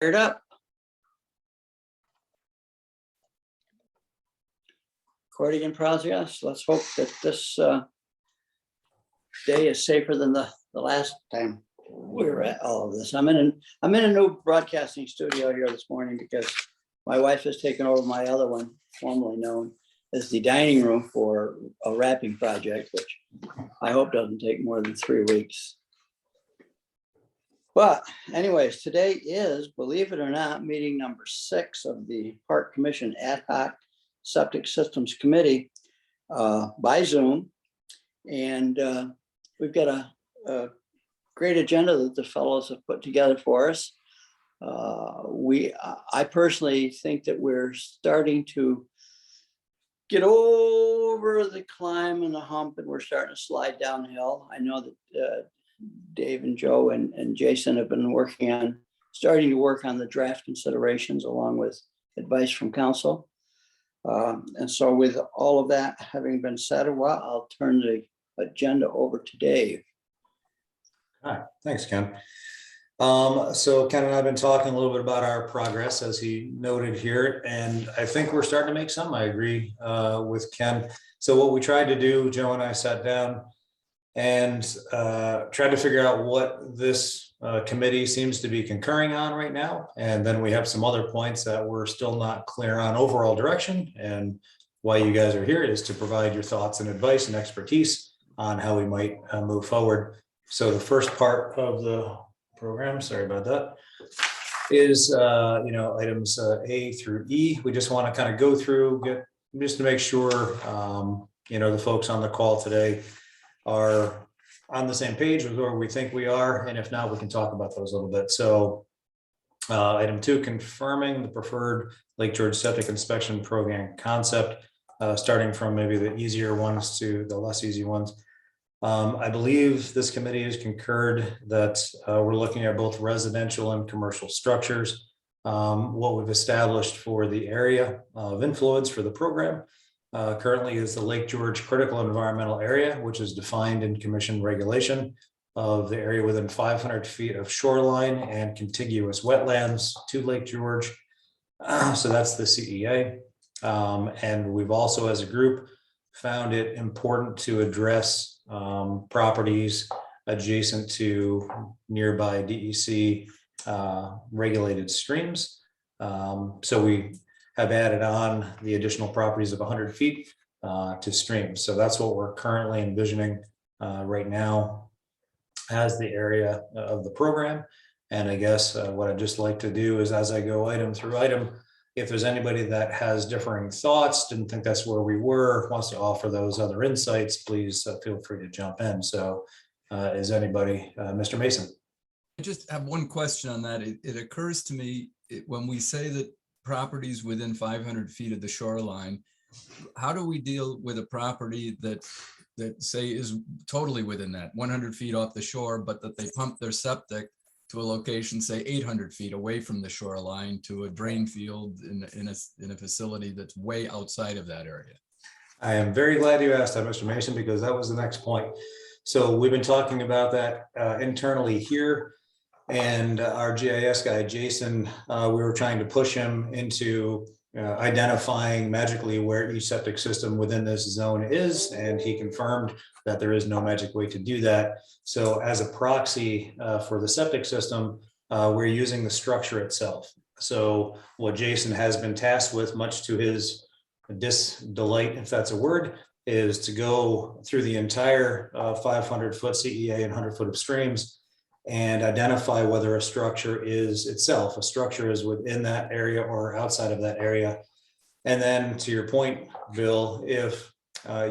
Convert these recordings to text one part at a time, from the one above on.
Fired up. Recording in progress. Let's hope that this day is safer than the last time we were at all of this. I'm in a new broadcasting studio here this morning because my wife has taken over my other one, formerly known as the dining room, for a wrapping project, which I hope doesn't take more than 3 weeks. But anyways, today is, believe it or not, meeting number 6 of the Park Commission Ad Hoc Septic Systems Committee by Zoom. And we've got a great agenda that the fellows have put together for us. I personally think that we're starting to get over the climb and the hump, and we're starting to slide downhill. I know that Dave and Joe and Jason have been starting to work on the draft considerations along with advice from council. And so with all of that having been said, I'll turn the agenda over to Dave. All right, thanks, Ken. So Ken and I have been talking a little bit about our progress, as he noted here, and I think we're starting to make some. I agree with Ken. So what we tried to do, Joe and I sat down and tried to figure out what this committee seems to be concurring on right now. And then we have some other points that we're still not clear on overall direction. And why you guys are here is to provide your thoughts and advice and expertise on how we might move forward. So the first part of the program, sorry about that, is items A through E. We just want to kind of go through, just to make sure the folks on the call today are on the same page with where we think we are, and if not, we can talk about those a little bit. So item 2, confirming the preferred Lake George septic inspection program concept, starting from maybe the easier ones to the less easy ones. I believe this committee has concurred that we're looking at both residential and commercial structures. What we've established for the area of influence for the program currently is the Lake George critical environmental area, which is defined in commission regulation of the area within 500 feet of shoreline and contiguous wetlands to Lake George. So that's the CEA. And we've also, as a group, found it important to address properties adjacent to nearby DEC regulated streams. So we have added on the additional properties of 100 feet to streams. So that's what we're currently envisioning right now as the area of the program. And I guess what I'd just like to do is, as I go item through item, if there's anybody that has differing thoughts, didn't think that's where we were, wants to offer those other insights, please feel free to jump in. So is anybody, Mr. Mason? I just have one question on that. It occurs to me, when we say that properties within 500 feet of the shoreline, how do we deal with a property that say is totally within that 100 feet off the shore, but that they pump their septic to a location, say 800 feet away from the shoreline, to a drain field in a facility that's way outside of that area? I am very glad you asked that, Mr. Mason, because that was the next point. So we've been talking about that internally here, and our GIS guy, Jason, we were trying to push him into identifying magically where each septic system within this zone is, and he confirmed that there is no magic way to do that. So as a proxy for the septic system, we're using the structure itself. So what Jason has been tasked with, much to his delight, if that's a word, is to go through the entire 500-foot CEA and 100-foot of streams and identify whether a structure is itself, a structure is within that area or outside of that area. And then to your point, Bill, if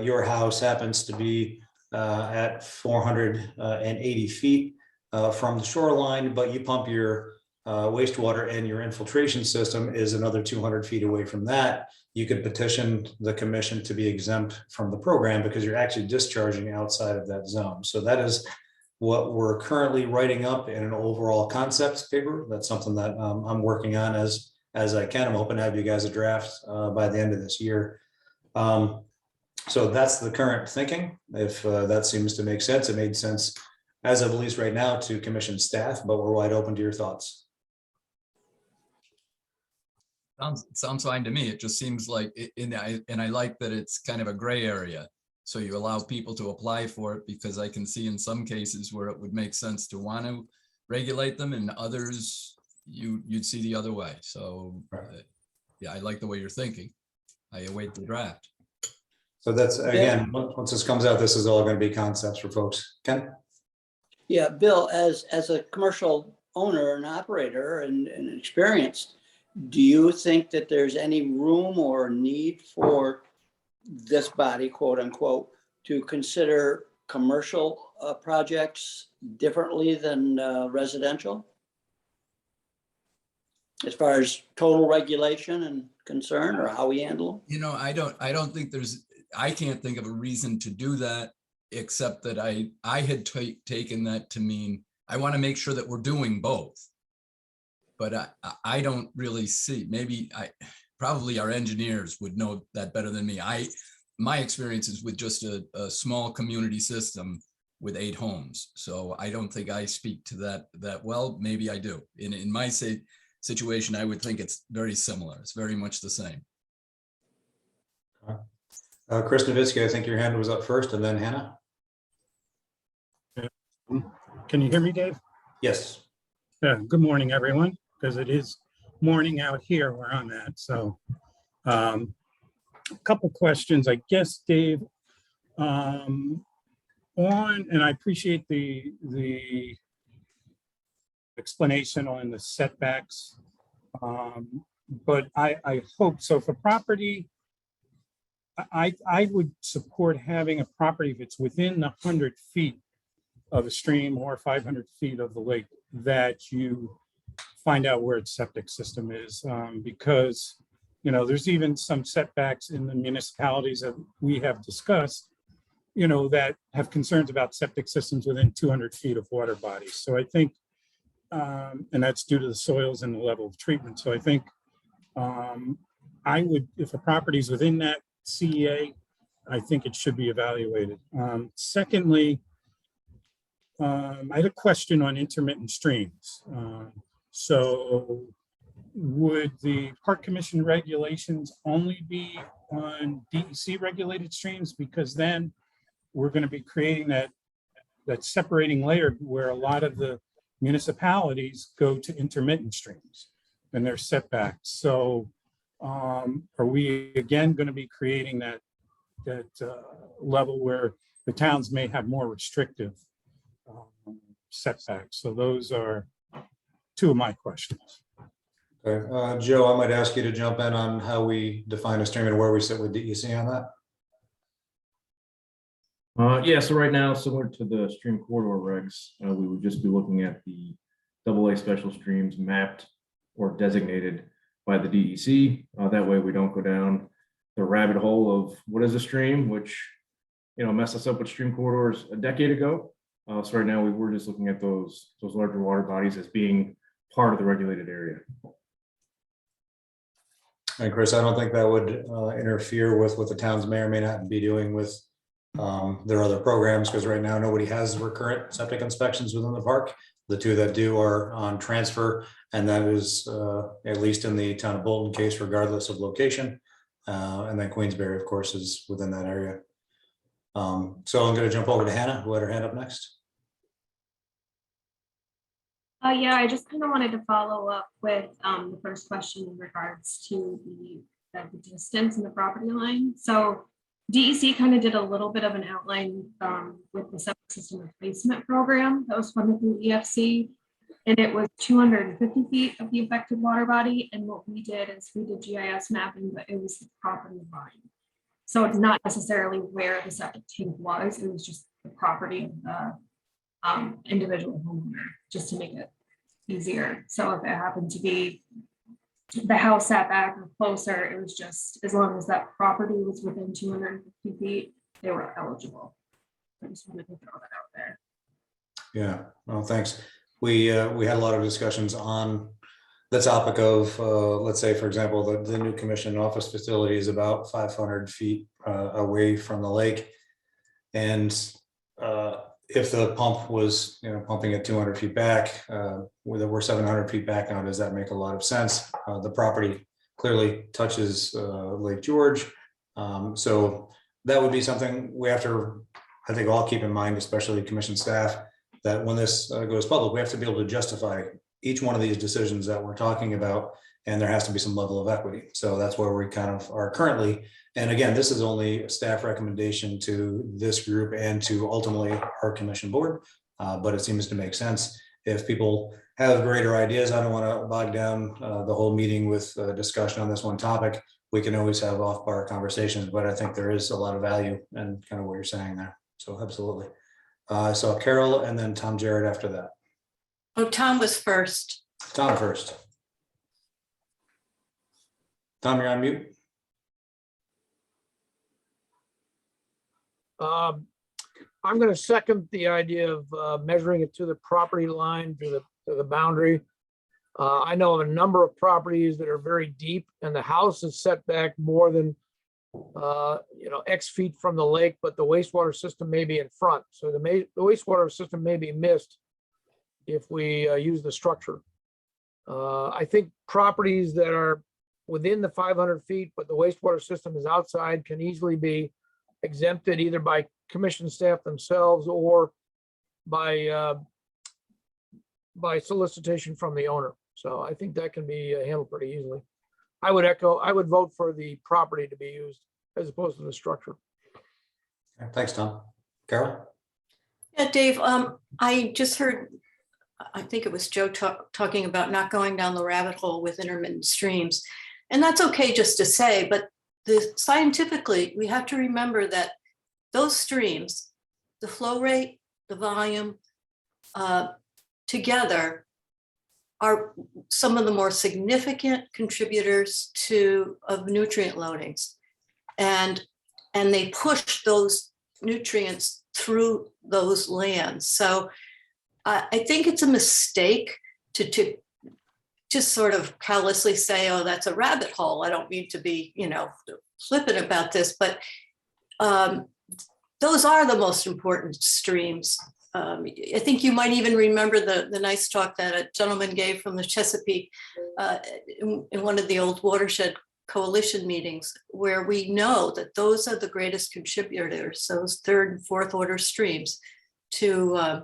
your house happens to be at 480 feet from the shoreline, but you pump your wastewater and your infiltration system is another 200 feet away from that, you could petition the commission to be exempt from the program because you're actually discharging outside of that zone. So that is what we're currently writing up in an overall concepts paper. That's something that I'm working on as I can. I'm hoping to have you guys a draft by the end of this year. So that's the current thinking. If that seems to make sense, it made sense as of at least right now to commission staff, but we're wide open to your thoughts. Sounds fine to me. It just seems like, and I like that it's kind of a gray area. So you allow people to apply for it, because I can see in some cases where it would make sense to want to regulate them, and others you'd see the other way. So yeah, I like the way you're thinking. I await the draft. So that's, again, once this comes out, this is all going to be concepts for folks. Ken? Yeah, Bill, as a commercial owner and operator and experienced, do you think that there's any room or need for this body, quote unquote, to consider commercial projects differently than residential? As far as total regulation and concern, or how we handle them? I don't think I can't think of a reason to do that, except that I had taken that to mean I want to make sure that we're doing both. But I don't really see, probably our engineers would know that better than me. My experience is with just a small community system with 8 homes. So I don't think I speak to that well. Maybe I do. In my situation, I would think it's very similar. It's very much the same. Chris Novitsky, I think your hand was up first, and then Hannah. Can you hear me, Dave? Yes. Yeah, good morning, everyone, because it is morning out here where I'm at. So a couple questions, I guess, Dave, and I appreciate the explanation on the setbacks, but I hope so. For property, I would support having a property, if it's within the 100 feet of a stream or 500 feet of the lake, that you find out where its septic system is, because there's even some setbacks in the municipalities that we have discussed, that have concerns about septic systems within 200 feet of water bodies. So I think, and that's due to the soils and the level of treatment. So I think I would, if a property is within that CEA, I think it should be evaluated. Secondly, I had a question on intermittent streams. So would the Park Commission regulations only be on DEC regulated streams? Because then we're going to be creating that separating layer where a lot of the municipalities go to intermittent streams and their setbacks. So are we again going to be creating that level where the towns may have more restrictive setbacks? So those are 2 of my questions. Okay. Joe, I might ask you to jump in on how we define a stream and where we sit with DEC on that. Yeah, so right now, similar to the stream corridor regs, we would just be looking at the AA special streams mapped or designated by the DEC. That way we don't go down the rabbit hole of what is a stream, which messed us up with stream corridors a decade ago. So right now we're just looking at those larger water bodies as being part of the regulated area. And Chris, I don't think that would interfere with what the towns may or may not be doing with their other programs, because right now nobody has recurrent septic inspections within the park. The 2 that do are on transfer, and that is at least in the town of Bolton case, regardless of location. And then Queensbury, of course, is within that area. So I'm going to jump over to Hannah, who had her hand up next. Yeah, I just kind of wanted to follow up with the first question in regards to the distance and the property line. So DEC kind of did a little bit of an outline with the septic system replacement program that was funded through EFC, and it was 250 feet of the affected water body. And what we did is we did GIS mapping, but it was the property line. So it's not necessarily where the septic tank was, it was just the property of the individual homeowner, just to make it easier. So if it happened to be the house sat back or closer, it was just as long as that property was within 250 feet, they were eligible. I just wanted to throw that out there. Yeah, well, thanks. We had a lot of discussions on the topic of, let's say, for example, the new commission office facility is about 500 feet away from the lake. And if the pump was, pumping at 200 feet back, we're 700 feet back now, does that make a lot of sense? The property clearly touches Lake George. So that would be something we have to, I think, all keep in mind, especially commission staff, that when this goes public, we have to be able to justify each one of these decisions that we're talking about, and there has to be some level of equity. So that's where we kind of are currently. And again, this is only a staff recommendation to this group and to ultimately our commission board, but it seems to make sense. If people have greater ideas, I don't want to bog down the whole meeting with discussion on this one topic. We can always have off-bar conversations, but I think there is a lot of value in kind of what you're saying there. So absolutely. So Carol and then Tom Jarrett after that. Oh, Tom was first. Tom first. Tom, you're on mute. I'm going to second the idea of measuring it to the property line, to the boundary. I know of a number of properties that are very deep, and the house is set back more than X feet from the lake, but the wastewater system may be in front. So the wastewater system may be missed if we use the structure. I think properties that are within the 500 feet, but the wastewater system is outside, can easily be exempted either by commission staff themselves or by solicitation from the owner. So I think that can be handled pretty easily. I would vote for the property to be used as opposed to the structure. Thanks, Tom. Carol? Yeah, Dave, I just heard, I think it was Joe talking about not going down the rabbit hole with intermittent streams. And that's okay just to say, but scientifically, we have to remember that those streams, the flow rate, the volume, together are some of the more significant contributors of nutrient loadings. And they push those nutrients through those lands. So I think it's a mistake to just sort of callously say, oh, that's a rabbit hole. I don't mean to be, flippant about this, but those are the most important streams. I think you might even remember the nice talk that a gentleman gave from the Chesapeake in one of the old Watershed Coalition meetings, where we know that those are the greatest contributors, those third and fourth order streams to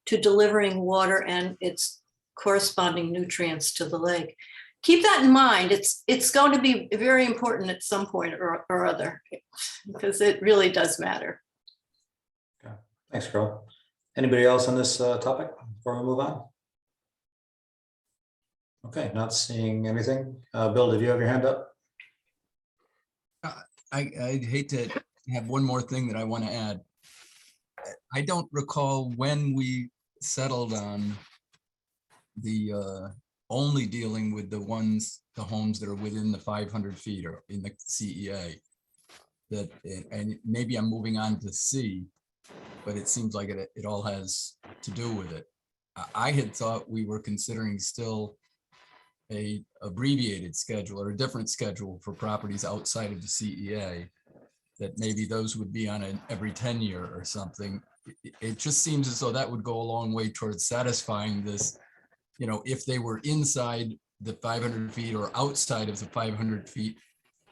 delivering water and its corresponding nutrients to the lake. Keep that in mind. It's going to be very important at some point or other, because it really does matter. Okay. Thanks, Carol. Anybody else on this topic before we move on? Okay, not seeing anything. Bill, did you have your hand up? I'd hate to have one more thing that I want to add. I don't recall when we settled on the only dealing with the homes that are within the 500 feet or in the CEA. That, and maybe I'm moving on to C, but it seems like it all has to do with it. I had thought we were considering still a abbreviated schedule or a different schedule for properties outside of the CEA, that maybe those would be on an every 10 year or something. It just seems as though that would go a long way towards satisfying this, if they were inside the 500 feet or outside of the 500 feet,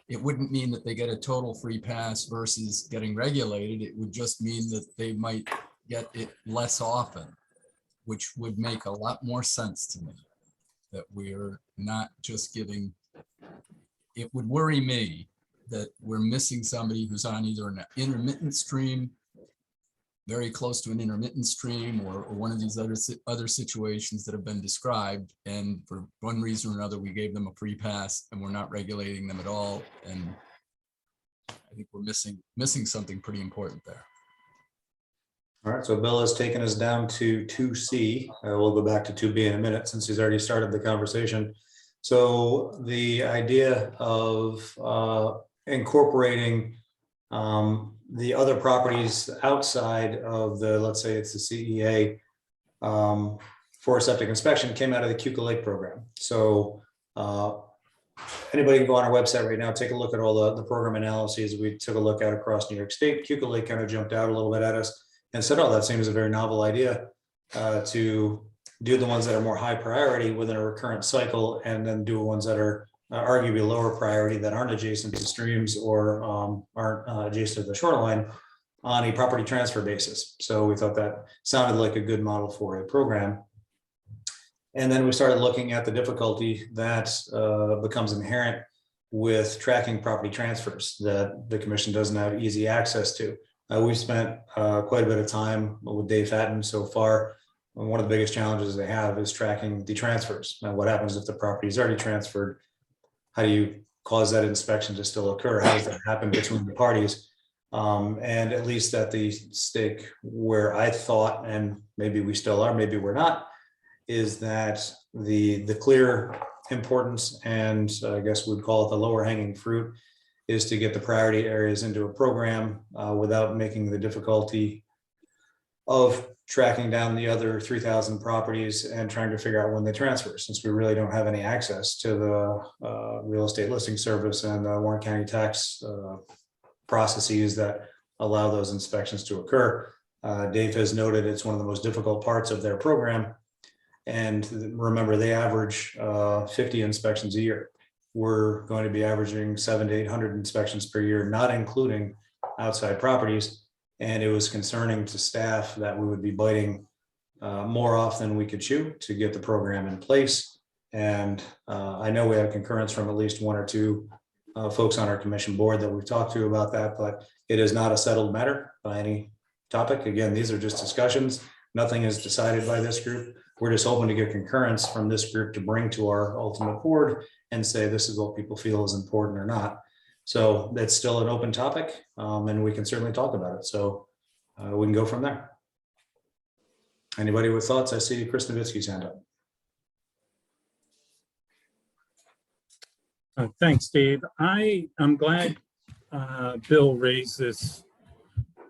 it wouldn't mean that they get a total free pass versus getting regulated. It would just mean that they might get it less often, which would make a lot more sense to me, that we're not just giving. It would worry me that we're missing somebody who's on either an intermittent stream, very close to an intermittent stream, or one of these other situations that have been described, and for one reason or another we gave them a free pass and we're not regulating them at all. And I think we're missing something pretty important there. All right, so Bill has taken us down to 2C. We'll go back to 2B in a minute since he's already started the conversation. So the idea of incorporating the other properties outside of the, let's say it's the CEA for a septic inspection, came out of the Cuca Lake program. So anybody can go on our website right now, take a look at all the program analyses we took a look at across New York State. Cuca Lake kind of jumped out a little bit at us and said, oh, that seems a very novel idea to do the ones that are more high priority within a recurrent cycle, and then do ones that are arguably lower priority that aren't adjacent to streams or aren't adjacent to the shoreline on a property transfer basis. So we thought that sounded like a good model for a program. And then we started looking at the difficulty that becomes inherent with tracking property transfers that the commission doesn't have easy access to. We've spent quite a bit of time with Dave Hatton so far. One of the biggest challenges they have is tracking the transfers. Now, what happens if the property is already transferred? How do you cause that inspection to still occur? How does that happen between the parties? And at least at the stake where I thought, and maybe we still are, maybe we're not, is that the clear importance, and I guess we'd call it the lower hanging fruit, is to get the priority areas into a program without making the difficulty of tracking down the other 3,000 properties and trying to figure out when they transfer, since we really don't have any access to the real estate listing service and Warren County tax processes that allow those inspections to occur. Dave has noted it's one of the most difficult parts of their program. And remember, they average 50 inspections a year. We're going to be averaging 700 to 800 inspections per year, not including outside properties. And it was concerning to staff that we would be biting more off than we could chew to get the program in place. And I know we have concurrence from at least one or two folks on our commission board that we've talked to about that, but it is not a settled matter by any topic. Again, these are just discussions. Nothing is decided by this group. We're just hoping to get concurrence from this group to bring to our ultimate board and say, this is what people feel is important or not. So that's still an open topic, and we can certainly talk about it. So we can go from there. Anybody with thoughts? I see Chris Nowitzki's hand up. Thanks, Dave. I'm glad Bill raised this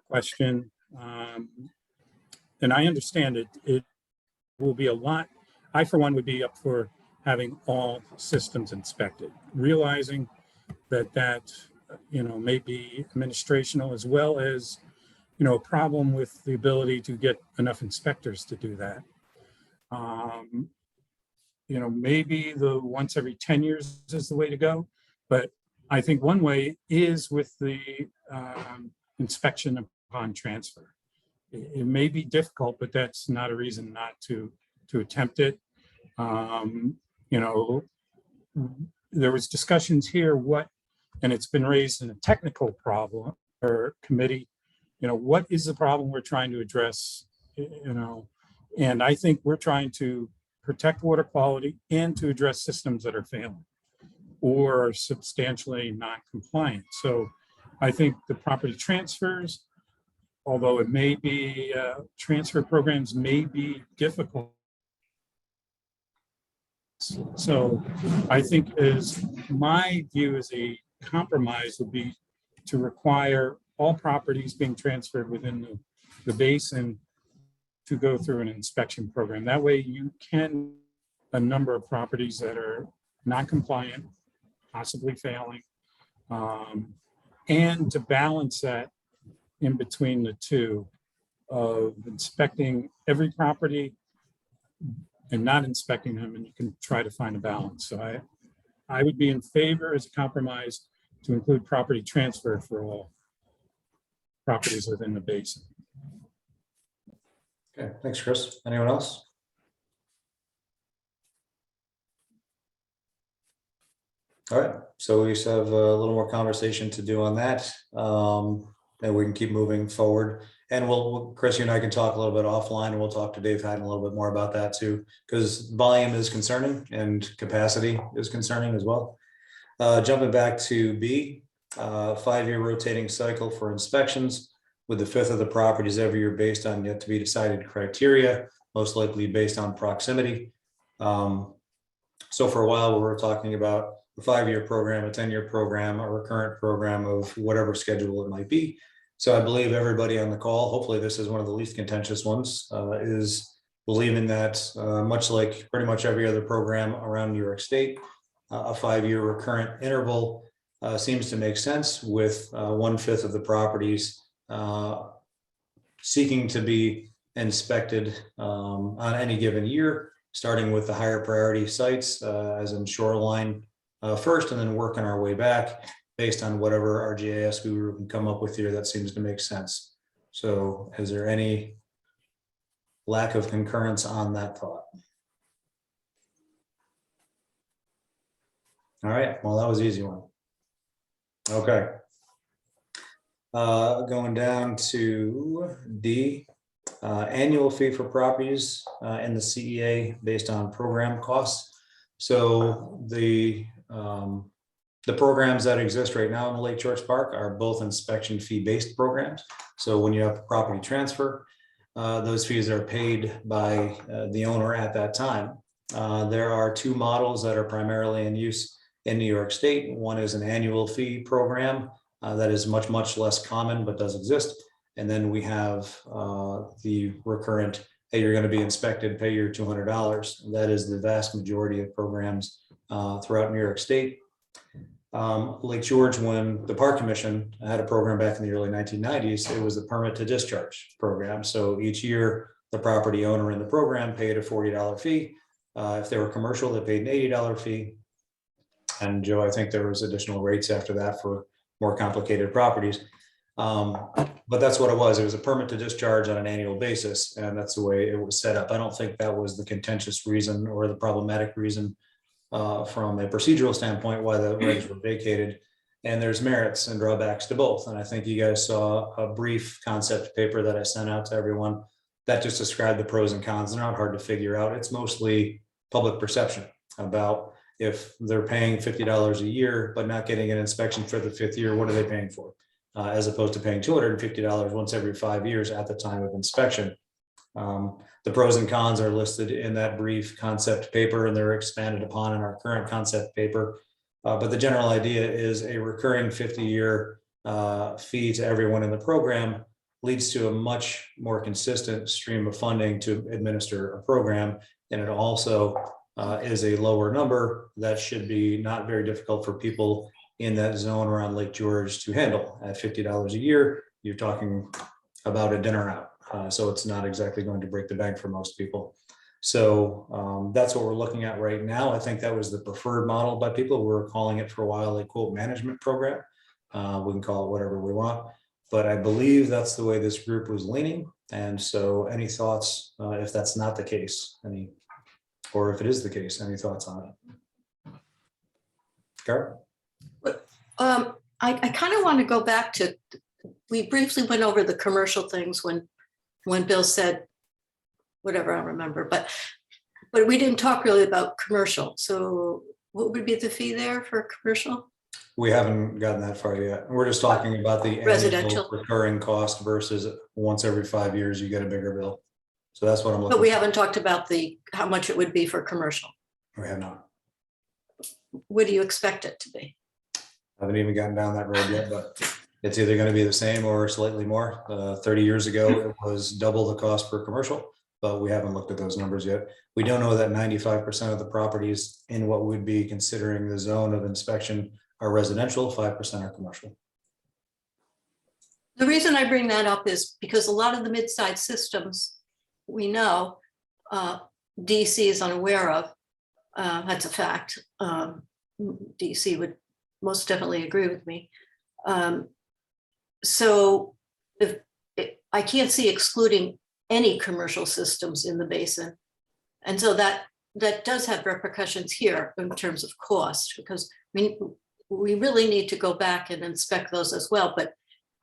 question. And I understand it. It will be a lot. I, for one, would be up for having all systems inspected, realizing that may be administrational, as well as a problem with the ability to get enough inspectors to do that. Maybe the once every 10 years is the way to go, but I think one way is with the inspection upon transfer. It may be difficult, but that's not a reason not to attempt it. There was discussions here, and it's been raised in a technical problem or committee, what is the problem we're trying to address, and I think we're trying to protect water quality and to address systems that are failing or are substantially non-compliant. So I think the property transfers, although it may be, transfer programs may be difficult. So I think my view as a compromise would be to require all properties being transferred within the basin to go through an inspection program. That way you can, a number of properties that are non-compliant, possibly failing, and to balance that in between the two of inspecting every property and not inspecting them, and you can try to find a balance. So I would be in favor as a compromise to include property transfer for all properties within the basin. Okay, thanks, Chris. Anyone else? All right, so we just have a little more conversation to do on that, and we can keep moving forward. And Chris, you and I can talk a little bit offline, and we'll talk to Dave Hatton a little bit more about that too, because volume is concerning and capacity is concerning as well. Jumping back to B, 5-year rotating cycle for inspections, with a fifth of the properties every year based on yet to be decided criteria, most likely based on proximity. So for a while, we were talking about a 5-year program, a 10-year program, a recurrent program of whatever schedule it might be. So I believe everybody on the call, hopefully this is one of the least contentious ones, is believing that much like pretty much every other program around New York State, a 5-year recurrent interval seems to make sense, with 1/5 of the properties seeking to be inspected on any given year, starting with the higher priority sites, as in shoreline first, and then working our way back based on whatever RGIS we can come up with here that seems to make sense. So is there any lack of concurrence on that thought? All right, well, that was an easy one. Okay. Going down to D, annual fee for properties in the CEA based on program costs. So the programs that exist right now in the Lake George Park are both inspection fee based programs. So when you have a property transfer, those fees are paid by the owner at that time. There are two models that are primarily in use in New York State. One is an annual fee program that is much, much less common, but does exist. And then we have the recurrent, hey, you're going to be inspected, pay your $200. That is the vast majority of programs throughout New York State. Lake George, when the Park Commission had a program back in the early 1990s, it was the permit to discharge program. So each year, the property owner in the program paid a $40 fee. If they were commercial, they paid an $80 fee. And Joe, I think there was additional rates after that for more complicated properties. But that's what it was. It was a permit to discharge on an annual basis, and that's the way it was set up. I don't think that was the contentious reason or the problematic reason from a procedural standpoint why the regs were vacated. And there's merits and drawbacks to both. And I think you guys saw a brief concept paper that I sent out to everyone that just described the pros and cons. They're not hard to figure out. It's mostly public perception about if they're paying $50 a year, but not getting an inspection for the 5th year, what are they paying for? As opposed to paying $250 once every 5 years at the time of inspection. The pros and cons are listed in that brief concept paper, and they're expanded upon in our current concept paper. But the general idea is a recurring 50-year fee to everyone in the program leads to a much more consistent stream of funding to administer a program. And it also is a lower number that should be not very difficult for people in that zone around Lake George to handle. At $50 a year, you're talking about a dinner out. So it's not exactly going to break the bank for most people. So that's what we're looking at right now. I think that was the preferred model by people. We were calling it for a while a quote management program. We can call it whatever we want, but I believe that's the way this group was leaning. And so any thoughts, if that's not the case, or if it is the case, any thoughts on it? Carol? I kind of want to go back to, we briefly went over the commercial things when Bill said, whatever, I don't remember, but we didn't talk really about commercial. So what would be the fee there for commercial? We haven't gotten that far yet. We're just talking about the Residential recurring cost versus once every 5 years, you get a bigger bill. So that's what I'm looking for. But we haven't talked about how much it would be for commercial. We have not. What do you expect it to be? I haven't even gotten down that road yet, but it's either going to be the same or slightly more. 30 years ago, it was double the cost per commercial, but we haven't looked at those numbers yet. We don't know that 95% of the properties in what we'd be considering the zone of inspection are residential, 5% are commercial. The reason I bring that up is because a lot of the mid-sized systems we know DC is unaware of. That's a fact. DC would most definitely agree with me. So I can't see excluding any commercial systems in the basin. And so that does have repercussions here in terms of cost, because we really need to go back and inspect those as well. But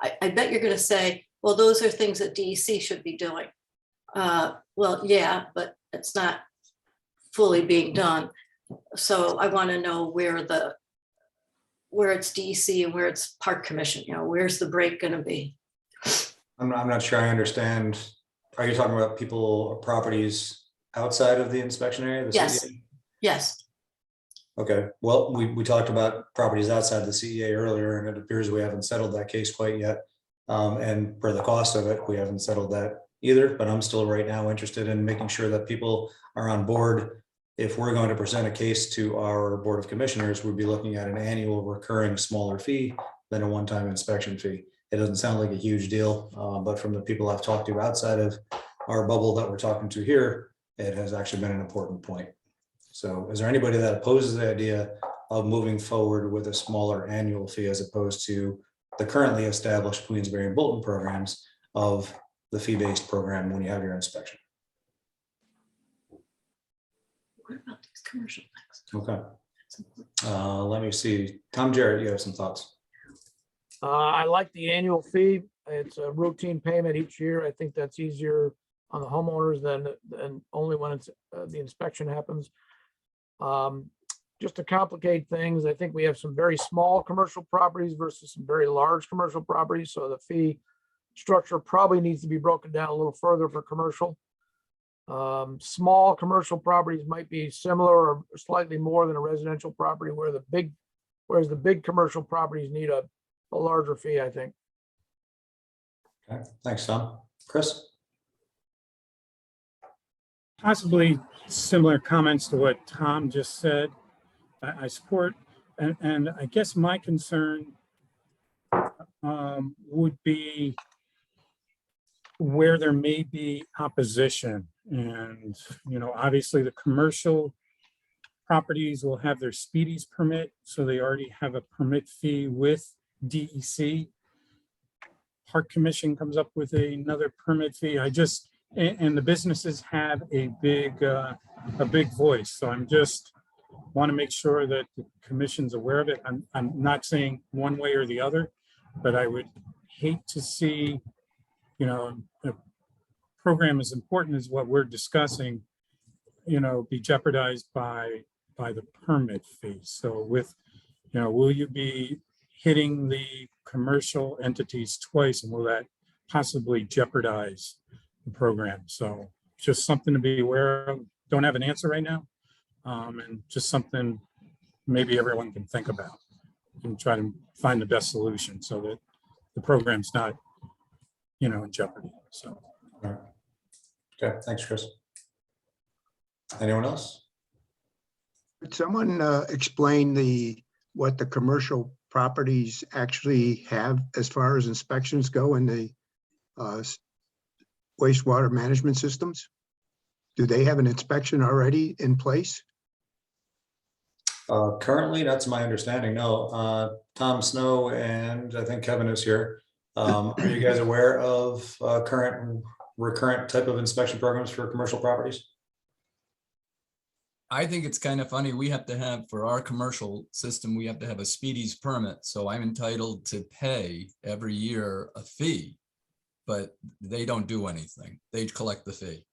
I bet you're going to say, well, those are things that DEC should be doing. Well, yeah, but it's not fully being done. So I want to know where it's DEC and where it's Park Commission, where's the break going to be? I'm not sure I understand. Are you talking about people or properties outside of the inspection area? Yes. CEA? Yes. Okay, well, we talked about properties outside the CEA earlier, and it appears we haven't settled that case quite yet. And for the cost of it, we haven't settled that either, but I'm still right now interested in making sure that people are on board. If we're going to present a case to our Board of Commissioners, we'd be looking at an annual recurring smaller fee than a one-time inspection fee. It doesn't sound like a huge deal, but from the people I've talked to outside of our bubble that we're talking to here, it has actually been an important point. So is there anybody that opposes the idea of moving forward with a smaller annual fee as opposed to the currently established Queensbury and Bolton programs of the fee-based program when you have your inspection? What about these commercial things? Okay. Let me see. Tom Jarrett, you have some thoughts. I like the annual fee. It's a routine payment each year. I think that's easier on the homeowners than only when it's the inspection happens. Just to complicate things, I think we have some very small commercial properties versus some very large commercial properties. So the fee structure probably needs to be broken down a little further for commercial. Small commercial properties might be similar or slightly more than a residential property, whereas the big commercial properties need a larger fee, I think. Okay, thanks, Tom. Chris? Possibly similar comments to what Tom just said. I support, and I guess my concern would be where there may be opposition. And, you know, obviously the commercial properties will have their speedies permit, so they already have a permit fee with DEC. Park Commission comes up with another permit fee. And the businesses have a big voice. So I'm just want to make sure that the commission's aware of it. I'm not saying one way or the other, but I would hate to see, you know, a program as important as what we're discussing, you know, be jeopardized by the permit fee. So with, you know, will you be hitting the commercial entities twice, and will that possibly jeopardize the program? So just something to be aware of. Don't have an answer right now. And just something maybe everyone can think about and try to find the best solution so that the program's not, you know, in jeopardy. So. All right. Okay, thanks, Chris. Anyone else? Could someone explain what the commercial properties actually have as far as inspections go in the wastewater management systems? Do they have an inspection already in place? Currently, that's my understanding. No. Tom Snow and I think Kevin is here. Are you guys aware of current and recurrent type of inspection programs for commercial properties? I think it's kind of funny. We have to have, for our commercial system, we have to have a speedies permit. So I'm entitled to pay every year a fee, but they don't do anything. They collect the fee.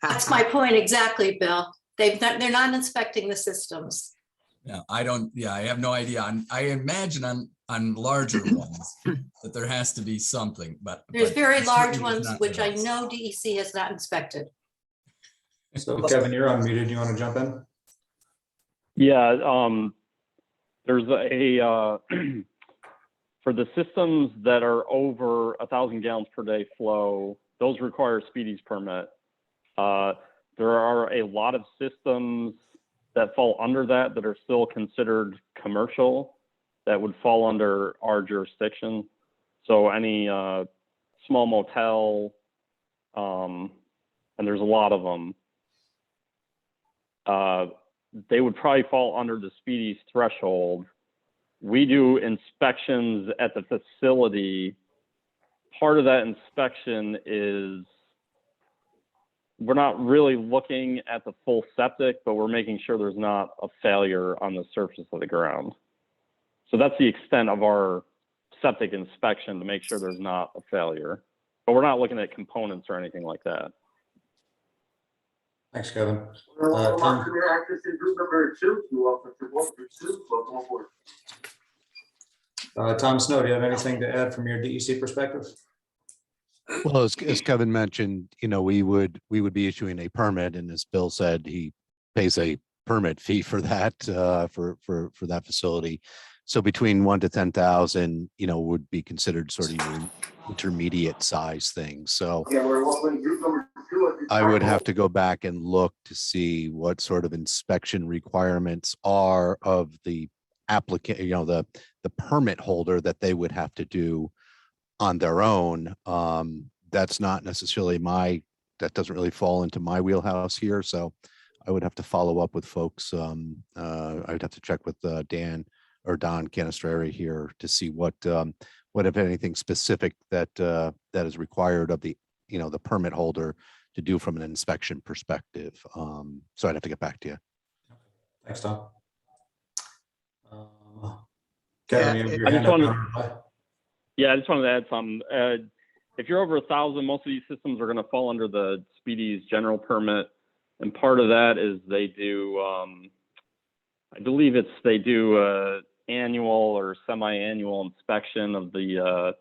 That's my point exactly, Bill. They're not inspecting the systems. Yeah, I have no idea. I imagine on larger ones that there has to be something, but There's very it large certainly is ones, not which I with us. know DEC has not inspected. So Kevin, you're unmuted. You want to jump in? Yeah, there's a for the systems that are over 1,000 gallons per day flow, those require a speedies permit. There are a lot of systems that fall under that are still considered commercial that would fall under our jurisdiction. So any small motel, and there's a lot of them, they would probably fall under the speedies threshold. We do inspections at the facility. Part of that inspection is we're not really looking at the full septic, but we're making sure there's not a failure on the surface of the ground. So that's the extent of our septic inspection, to make sure there's not a failure. But we're not looking at components or anything like that. Thanks, Kevin. Tom Snow, do you have anything to add from your DEC perspective? Well, as Kevin mentioned, you know, we would be issuing a permit, and as Bill said, he pays a permit fee for that for that facility. So between 1 to 10,000, you know, would be considered sort of your intermediate size things. So I would have to go back and look to see what sort of inspection requirements are of the applicant, you know, the permit holder, that they would have to do on their own. that's not necessarily that doesn't really fall into my wheelhouse here. So I would have to follow up with folks. I'd have to check with Dan or Don Canestrari here to see what if anything specific that is required of the permit holder to do from an inspection perspective. So I'd have to get back to you. Thanks, Tom. Kevin, you have your I hand just up. wanted- Yeah, I just wanted to add something. If you're over 1,000, most of these systems are going to fall under the Speedy's general permit, and part of that is they do, I believe they do annual or semi-annual inspection of the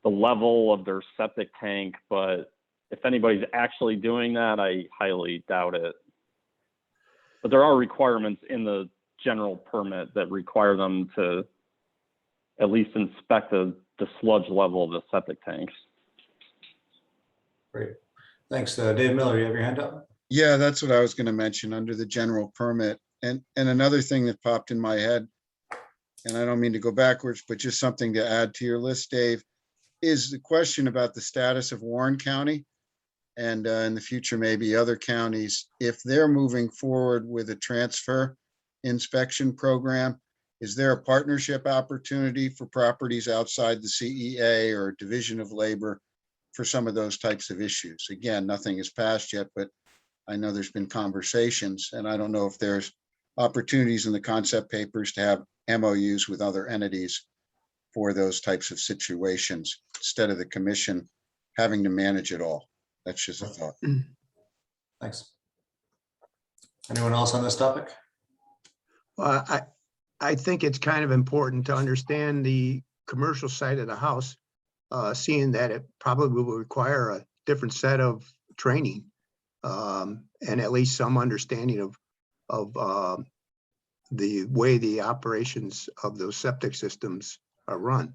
level of their septic tank. But if anybody's actually doing that, I highly doubt it. But there are requirements in the general permit that require them to at least inspect the sludge level of the septic tanks. Great. Thanks. Dave Miller, you have your hand up? Yeah, that's what I was going to mention under the general permit. And another thing that popped in my head, and I don't mean to go backwards, but just something to add to your list, Dave, is the question about the status of Warren County and in the future, maybe other counties, if they're moving forward with a transfer inspection program. Is there a partnership opportunity for properties outside the CEA or Division of Labor for some of those types of issues? Again, nothing is passed yet, but I know there's been conversations, and I don't know if there's opportunities in the concept papers to have MOUs with other entities for those types of situations instead of the commission having to manage it all. That's just a thought. Thanks. Anyone else on this topic? Well, I think it's kind of important to understand the commercial side of the house, seeing that it probably will require a different set of training and at least some understanding of the way the operations of those septic systems are run.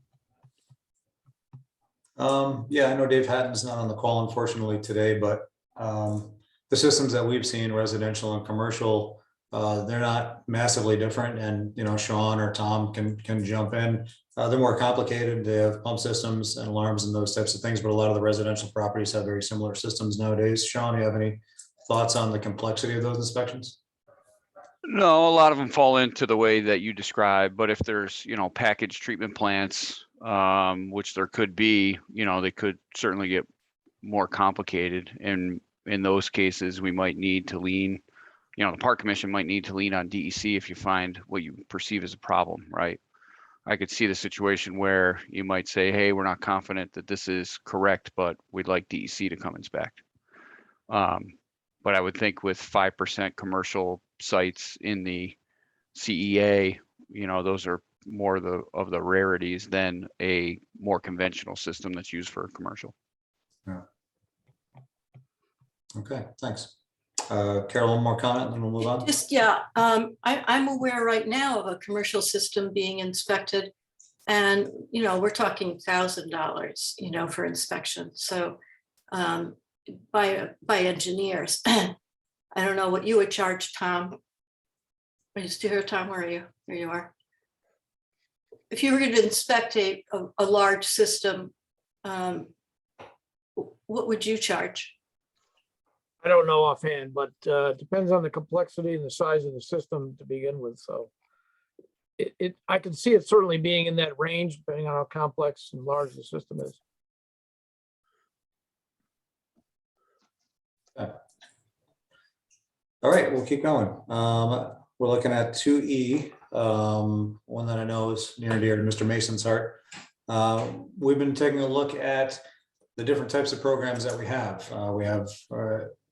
Yeah, I know Dave Hatton's not on the call, unfortunately, today, but the systems that we've seen, residential and commercial, they're not massively different. And, Sean or Tom can jump in. They're more complicated. They have pump systems and alarms and those types of things, but a lot of the residential properties have very similar systems nowadays. Sean, do you have any thoughts on the complexity of those inspections? No, a lot of them fall into the way that you described, but if there's, package treatment plants, which there could be, they could certainly get more complicated. And in those cases, we might need to lean, the Park Commission might need to lean on DEC if you find what you perceive as a problem, right? I could see the situation where you might say, hey, we're not confident that this is correct, but we'd like DEC to come inspect. But I would think with 5% commercial sites in the CEA, those are more of the rarities than a more conventional system that's used for commercial. Yeah. Okay, thanks. Carol, one more comment and then we'll move on. I'm aware right now of a commercial system being inspected, and we're talking $1,000, for inspection. So by engineers. I don't know what you would charge, Tom. Are you still here, Tom? Where are you? There you are. If you were going to inspect a large system, what would you charge? I don't know offhand, but depends on the complexity and the size of the system to begin with. So I can see it certainly being in that range, depending on how complex and large the system is. Okay. All right, we'll keep going. We're looking at 2E, one that I know is near and dear to Mr. Mason's heart. We've been taking a look at the different types of programs that we have.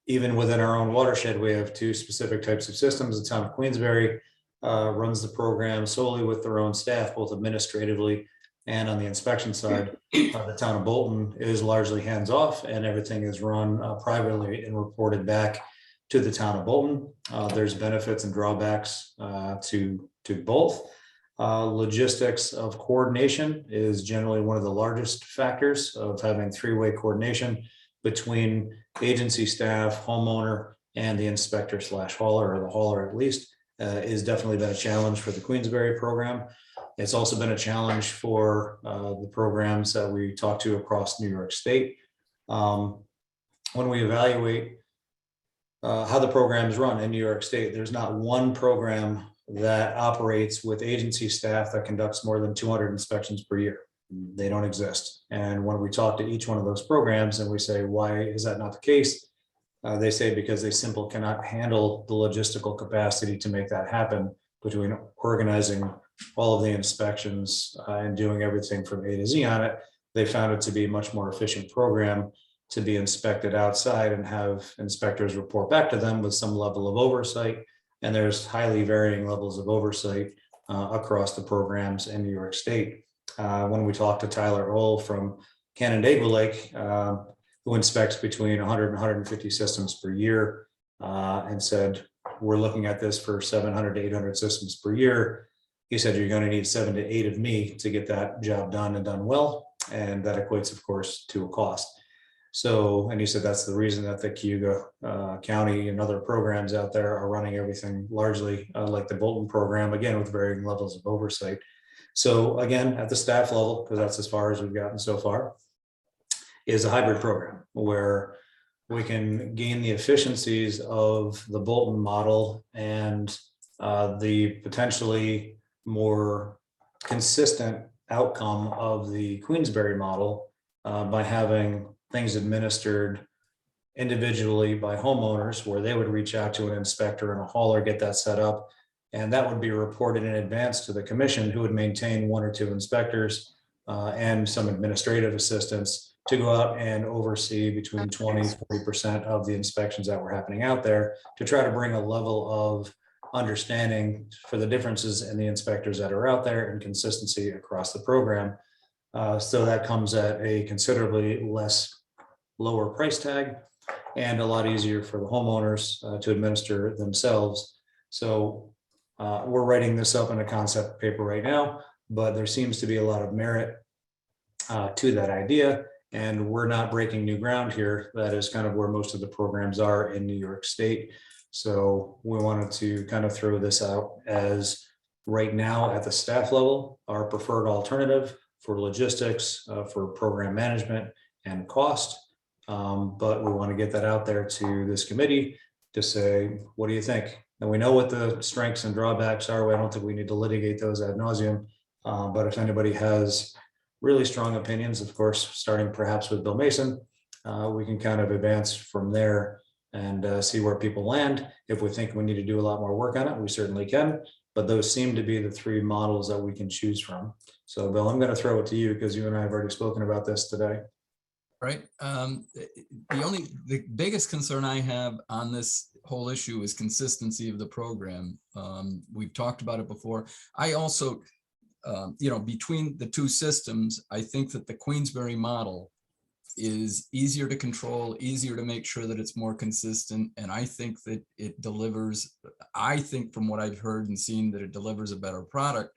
Even within our own watershed, we have two specific types of systems. The town of Queensbury runs the program solely with their own staff, both administratively and on the inspection side. The town of Bolton is largely hands-off and everything is run privately and reported back to the town of Bolton. There's benefits and drawbacks to both. Logistics of coordination is generally one of the largest factors of having three-way coordination between agency staff, homeowner, and the inspector / hauler, or the hauler at least, is definitely been a challenge for the Queensbury program. It's also been a challenge for the programs that we talk to across New York State. when we evaluate how the program is run in New York State, there's not one program that operates with agency staff that conducts more than 200 inspections per year. They don't exist. And when we talk to each one of those programs and we say, why is that not the case? They say because they simply cannot handle the logistical capacity to make that happen between organizing all of the inspections and doing everything from A to Z on it. They found it to be a much more efficient program to be inspected outside and have inspectors report back to them with some level of oversight. And there's highly varying levels of oversight across the programs in New York State. When we talked to Tyler Ohl from Canandaigua Lake, who inspects between 100 and 150 systems per year, and said, we're looking at this for 700 to 800 systems per year. He said, you're going to need 7 to 8 of me to get that job done and done well. And that equates, of course, to a cost. So, and he said that's the reason that the Cayuga County and other programs out there are running everything largely like the Bolton program, again, with varying levels of oversight. So again, at the staff level, because that's as far as we've gotten so far, is a hybrid program where we can gain the efficiencies of the Bolton model and the potentially more consistent outcome of the Queensberry model by having things administered individually by homeowners, where they would reach out to an inspector and a hauler, get that set up. And that would be reported in advance to the commission, who would maintain 1 or 2 inspectors and some administrative assistants to go out and oversee between 20 and 40% of the inspections that were happening out there, to try to bring a level of understanding for the differences in the inspectors that are out there and consistency across the program. So that comes at a considerably lower price tag and a lot easier for the homeowners to administer themselves. So we're writing this up in a concept paper right now, but there seems to be a lot of merit to that idea. And we're not breaking new ground here. That is kind of where most of the programs are in New York State. So we wanted to kind of throw this out as right now at the staff level, our preferred alternative for logistics, for program management and cost. But we want to get that out there to this committee to say, what do you think? And we know what the strengths and drawbacks are. I don't think we need to litigate those ad nauseum. But if anybody has really strong opinions, of course, starting perhaps with Bill Mason, we can kind of advance from there and see where people land. If we think we need to do a lot more work on it, we certainly can. But those seem to be the 3 models that we can choose from. So Bill, I'm going to throw it to you because you and I have already spoken about this today. Right. The biggest concern I have on this whole issue is consistency of the program. We've talked about it before. I also, between the 2 systems, I think that the Queensberry model is easier to control, easier to make sure that it's more consistent. And I think that it delivers, from what I've heard and seen, that it delivers a better product.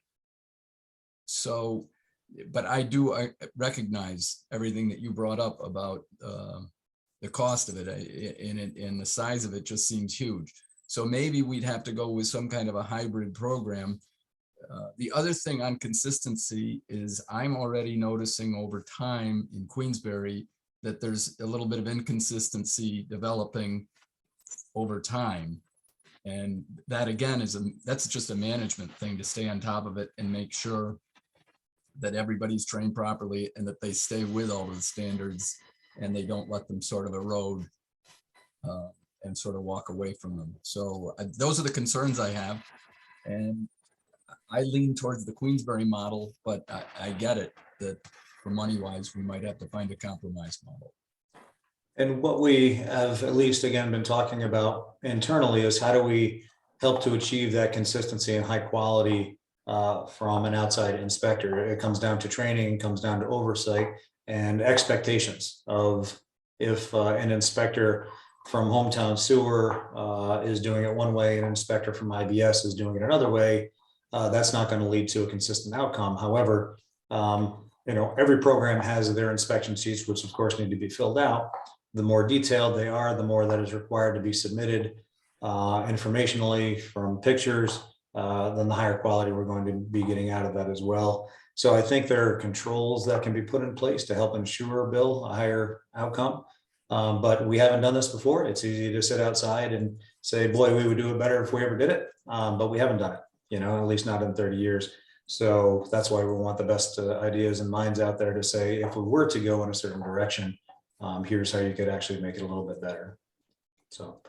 So, but I recognize everything that you brought up about the cost of it, and the size of it just seems huge. So maybe we'd have to go with some kind of a hybrid program. The other thing on consistency is I'm already noticing over time in Queensberry that there's a little bit of inconsistency developing over time. And that again that's just a management thing, to stay on top of it and make sure that everybody's trained properly and that they stay with all of the standards and they don't let them sort of erode and sort of walk away from them. So those are the concerns I have. And I lean towards the Queensberry model, but I get it that for money wise, we might have to find a compromise model. And what we have at least again been talking about internally is how do we help to achieve that consistency and high quality from an outside inspector. It comes down to training, comes down to oversight and expectations of if an inspector from Hometown Sewer is doing it one way, and an inspector from IBS is doing it another way, that's not going to lead to a consistent outcome. However, every program has their inspection sheets, which of course need to be filled out. The more detailed they are, the more that is required to be submitted informationally from pictures, then the higher quality we're going to be getting out of that as well. So I think there are controls that can be put in place to help ensure, Bill, a higher outcome. But we haven't done this before. It's easy to sit outside and say, boy, we would do it better if we ever did it. But we haven't done it, at least not in 30 years. So that's why we want the best ideas and minds out there to say, if we were to go in a certain direction, here's how you could actually make it a little bit better. So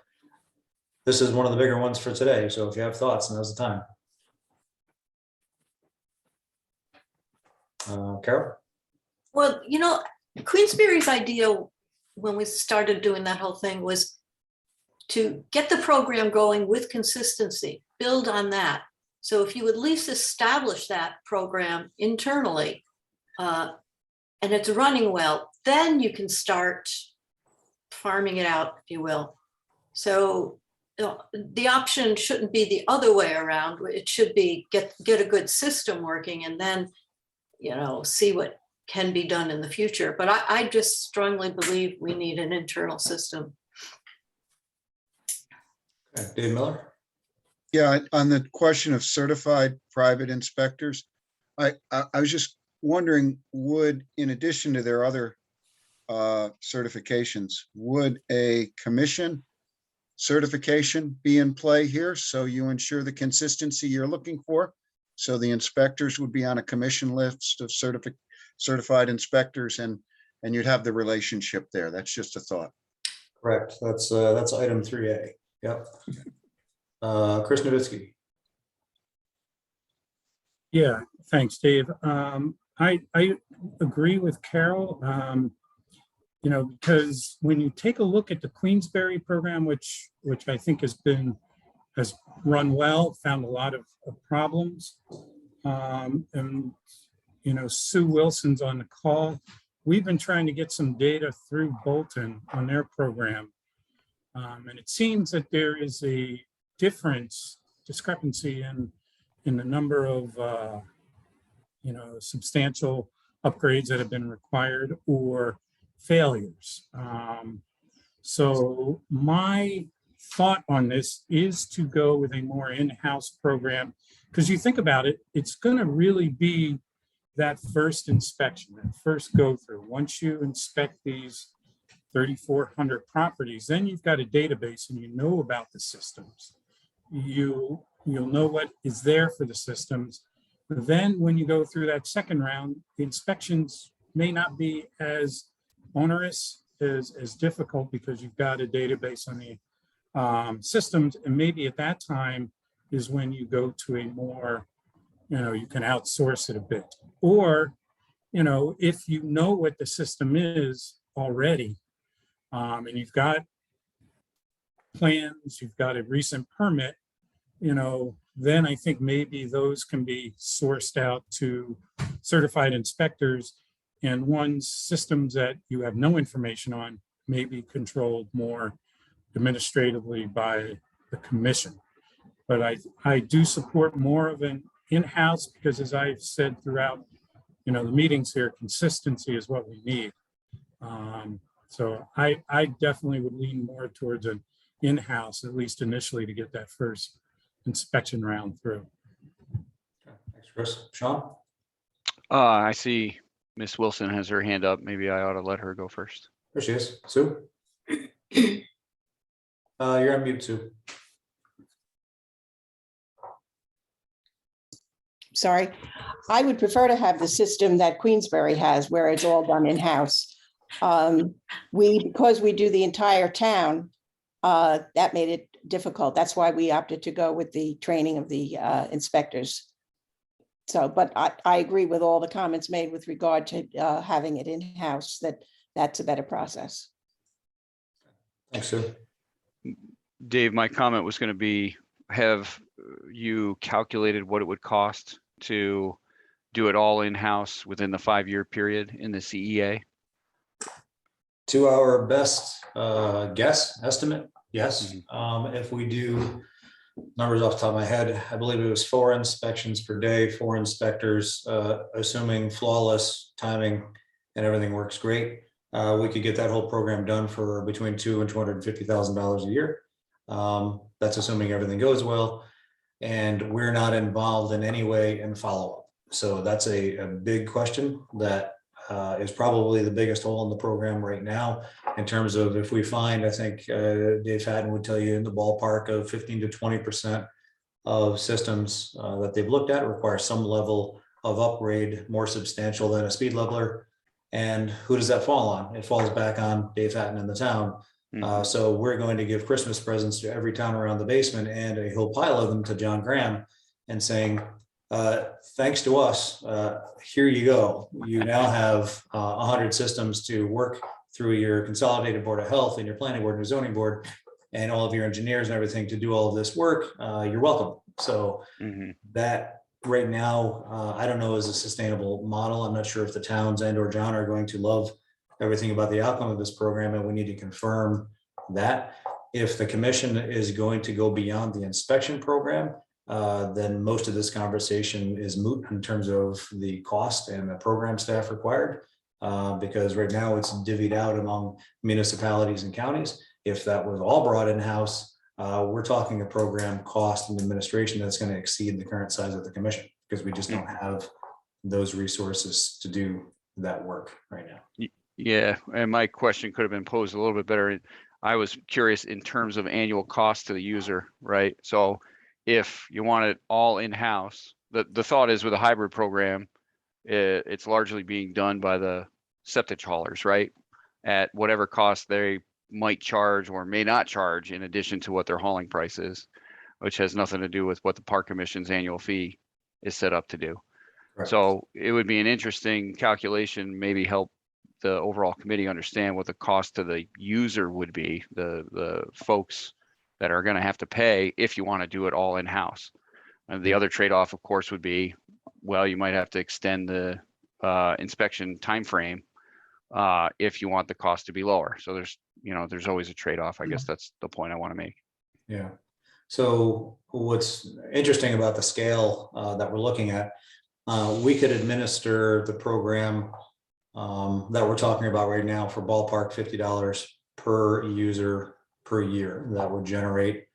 this is one of the bigger ones for today. So if you have thoughts, now's the time. Carol? Well, Queensberry's idea when we started doing that whole thing was to get the program going with consistency, build on that. So if you at least establish that program internally and it's running well, then you can start farming it out, if you will. So the option shouldn't be the other way around. It should be get a good system working and then, see what can be done in the future. But I just strongly believe we need an internal system. Okay, Dave Miller? Yeah, on the question of certified private inspectors, I was just wondering, would, in addition to their other certifications, would a commission certification be in play here? So you ensure the consistency you're looking for? So the inspectors would be on a commission list of certified inspectors and you'd have the relationship there. That's just a thought. Correct. That's item 3A. Yep. Chris Novitsky. Yeah, thanks, Dave. I agree with Carol, because when you take a look at the Queensberry program, which I think has run well, found a lot of problems. And, Sue Wilson's on the call. We've been trying to get some data through Bolton on their program. And it seems that there is a discrepancy in the number of, substantial upgrades that have been required or failures. So my thought on this is to go with a more in-house program, because you think about it, it's going to really be that first inspection, that first go through. Once you inspect these 3,400 properties, then you've got a database and you know about the systems. You'll know what is there for the systems. Then when you go through that second round, the inspections may not be as onerous, as difficult, because you've got a database on the systems. And maybe at that time is when you go to a more, you can outsource it a bit. Or, if you know what the system is already, and you've got plans, you've got a recent permit, then I think maybe those can be sourced out to certified inspectors, and one's systems that you have no information on may be controlled more administratively by the commission. But I do support more of an in-house, because as I've said throughout, the meetings here, consistency is what we need. So I definitely would lean more towards an in-house, at least initially, to get that first inspection round through. Thanks, Chris. Sean? I see Miss Wilson has her hand up. Maybe I ought to let her go first. There she is. Sue? You're on mute, Sue. Sorry, I would prefer to have the system that Queensberry has, where it's all done in-house. Because we do the entire town, that made it difficult. That's why we opted to go with the training of the inspectors. So, but I agree with all the comments made with regard to having it in-house, that's a better process. Thanks, Sue. Dave, my comment was going to be, have you calculated what it would cost to do it all in-house within the 5-year period in the CEA? To our best estimate, yes. If we do numbers off the top of my head, I believe it was 4 inspections per day, 4 inspectors, assuming flawless timing and everything works great. We could get that whole program done for between $200,000 and $250,000 a year. That's assuming everything goes well and we're not involved in any way in follow-up. So that's a big question that is probably the biggest hole in the program right now in terms of if we find, I think Dave Hatton would tell you in the ballpark of 15 to 20% of systems that they've looked at require some level of upgrade more substantial than a speed leveler. And who does that fall on? It falls back on Dave Hatton in the town. So we're going to give Christmas presents to every town around the basement and a whole pile of them to John Graham and saying, thanks to us, here you go. You now have 100 systems to work through your consolidated board of health and your planning board and your zoning board and all of your engineers and everything to do all of this work. You're welcome. So that right now, I don't know, is a sustainable model. I'm not sure if the towns and or John are going to love everything about the outcome of this program, and we need to confirm that. If the commission is going to go beyond the inspection program, then most of this conversation is moot in terms of the cost and the program staff required, because right now it's divvied out among municipalities and counties. If that was all brought in-house, we're talking a program cost and administration that's going to exceed the current size of the commission, because we just don't have those resources to do that work right now. Yeah, and my question could have been posed a little bit better. I was curious in terms of annual cost to the user, right? So if you want it all in-house, the thought is with a hybrid program, it's largely being done by the septic haulers, right? At whatever cost they might charge or may not charge in addition to what their hauling price is, which has nothing to do with what the park commission's annual fee is set up to do. Right. So it would be an interesting calculation, maybe help the overall committee understand what the cost to the user would be, the folks that are going to have to pay if you want to do it all in-house. And the other trade-off, of course, would be, well, you might have to extend the inspection timeframe if you want the cost to be lower. So there's always a trade-off. I guess that's the point I want to make. Yeah. So what's interesting about the scale that we're looking at, we could administer the program that we're talking about right now for ballpark $50 per user per year. That would generate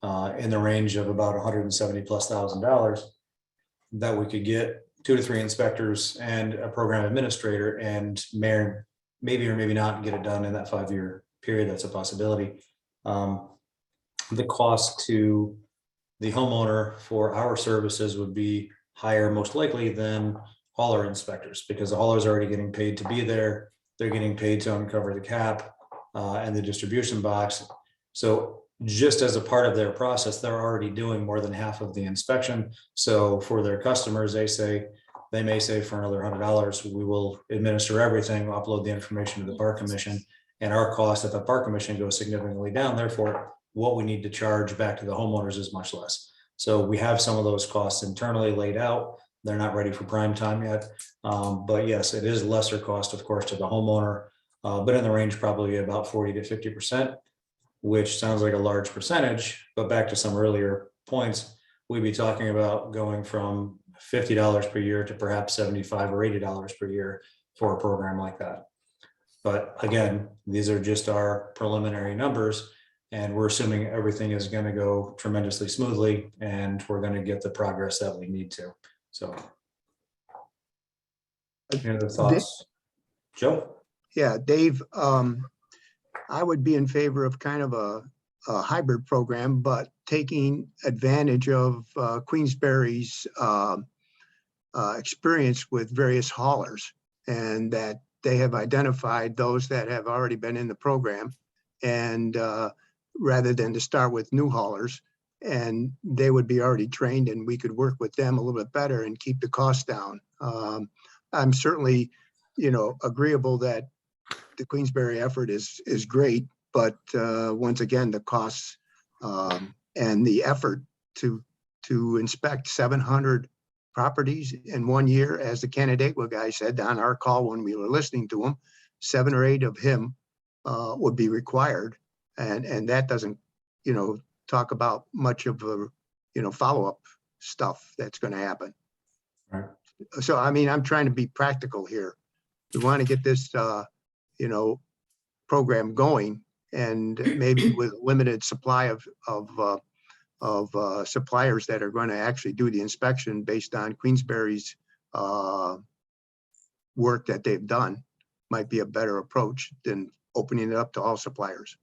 in the range of about $170,000+ that we could get 2 to 3 inspectors and a program administrator, and maybe or maybe not get it done in that 5-year period. That's a possibility. The cost to the homeowner for our services would be higher most likely than hauler inspectors, because the haulers are already getting paid to be there. They're getting paid to uncover the cap and the distribution box. So just as a part of their process, they're already doing more than half of the inspection. So for their customers, they may say for another $100, we will administer everything, upload the information to the park commission, and our cost at the park commission goes significantly down. Therefore, what we need to charge back to the homeowners is much less. So we have some of those costs internally laid out. They're not ready for prime time yet. But yes, it is lesser cost, of course, to the homeowner, but in the range probably about 40 to 50%, which sounds like a large percentage. But back to some earlier points, we'd be talking about going from $50 per year to perhaps $75 or $80 per year for a program like that. But again, these are just our preliminary numbers, and we're assuming everything is going to go tremendously smoothly and we're going to get the progress that we need to. So, any other thoughts, Joe? Yeah, Dave, I would be in favor of kind of a hybrid program, but taking advantage of Queensberry's experience with various haulers, and that they have identified those that have already been in the program, and rather than to start with new haulers, and they would be already trained and we could work with them a little bit better and keep the costs down. I'm certainly, agreeable that the Queensberry effort is great, but once again, the costs and the effort to inspect 700 properties in 1 year, as the Canandaigua guy said on our call when we were listening to him, 7 or 8 of him would be required, and that doesn't, talk about much of the, follow-up stuff that's going to happen. Right. So, I mean, I'm trying to be practical here. We want to get this, program going, and maybe with limited supply of suppliers that are going to actually do the inspection based on Queensberry's work that they've done might be a better approach than opening it up to all suppliers.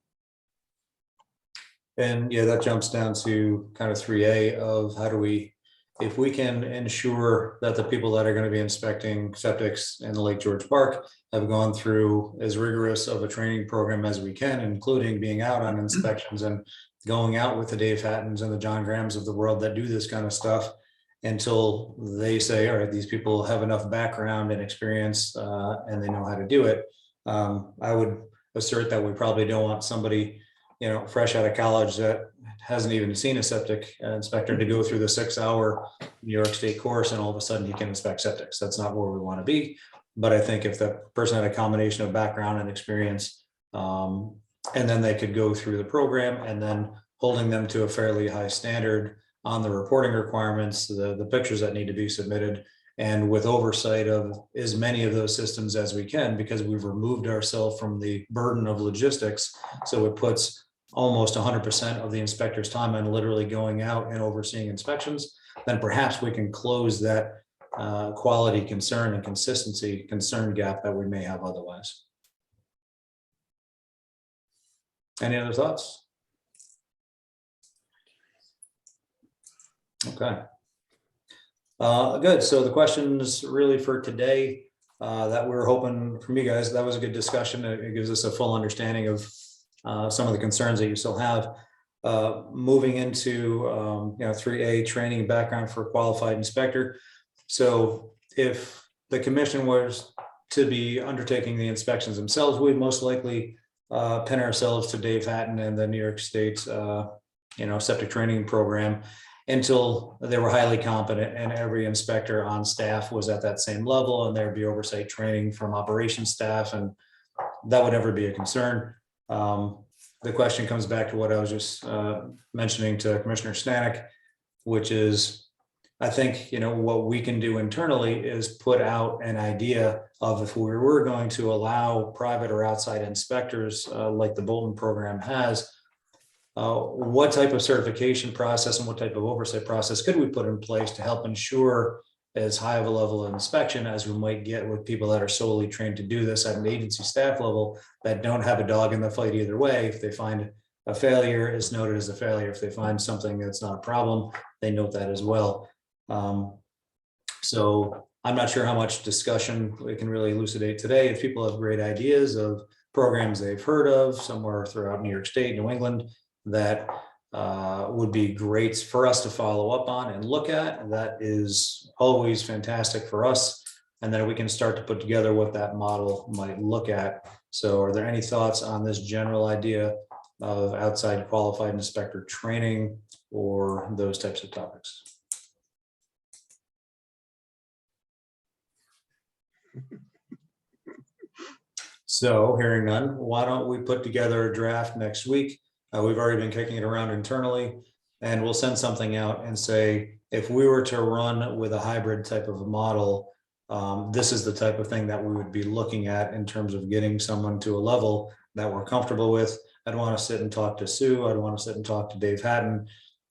And yeah, that jumps down to kind of 3A of how do we, if we can ensure that the people that are going to be inspecting septics in the Lake George Park have gone through as rigorous of a training program as we can, including being out on inspections and going out with the Dave Hattons and the John Grahams of the world that do this kind of stuff until they say, all right, these people have enough background and experience and they know how to do it. I would assert that we probably don't want somebody, you know, fresh out of college that hasn't even seen a septic inspector to go through the 6-hour New York State course and all of a sudden you can inspect septics. That's not where we want to be. But I think if the person had a combination of background and experience, and then they could go through the program and then holding them to a fairly high standard on the reporting requirements, the pictures that need to be submitted, and with oversight of as many of those systems as we can, because we've removed ourselves from the burden of logistics. So it puts almost 100% of the inspector's time on literally going out and overseeing inspections, then perhaps we can close that quality concern and consistency concern gap that we may have otherwise. Any other thoughts? Okay. Good. So the questions really for today that we were hoping from you guys, that was a good discussion. It gives us a full understanding of some of the concerns that you still have. Moving into 3A, training and background for a qualified inspector. So if the commission was to be undertaking the inspections themselves, we'd most likely pin ourselves to Dave Hatton and the New York State septic training program until they were highly competent and every inspector on staff was at that same level and there'd be oversight training from operations staff, and that would never be a concern. The question comes back to what I was just mentioning to Commissioner Stanek, which is, I think, what we can do internally is put out an idea of if we were going to allow private or outside inspectors like the Bolton program has, what type of certification process and what type of oversight process could we put in place to help ensure as high of a level of inspection as we might get with people that are solely trained to do this at an agency staff level that don't have a dog in the fight either way. If they find a failure, it's noted as a failure. If they find something that's not a problem, they note that as well. So I'm not sure how much discussion we can really elucidate today. If people have great ideas of programs they've heard of somewhere throughout New York State, New England, that would be great for us to follow up on and look at, that is always fantastic for us. And then we can start to put together what that model might look at. So are there any thoughts on this general idea of outside qualified inspector training or those types of topics? So hearing none, why don't we put together a draft next week? We've already been kicking it around internally, and we'll send something out and say, if we were to run with a hybrid type of a model, this is the type of thing that we would be looking at in terms of getting someone to a level that we're comfortable with. I'd want to sit and talk to Sue. I'd want to sit and talk to Dave Hatton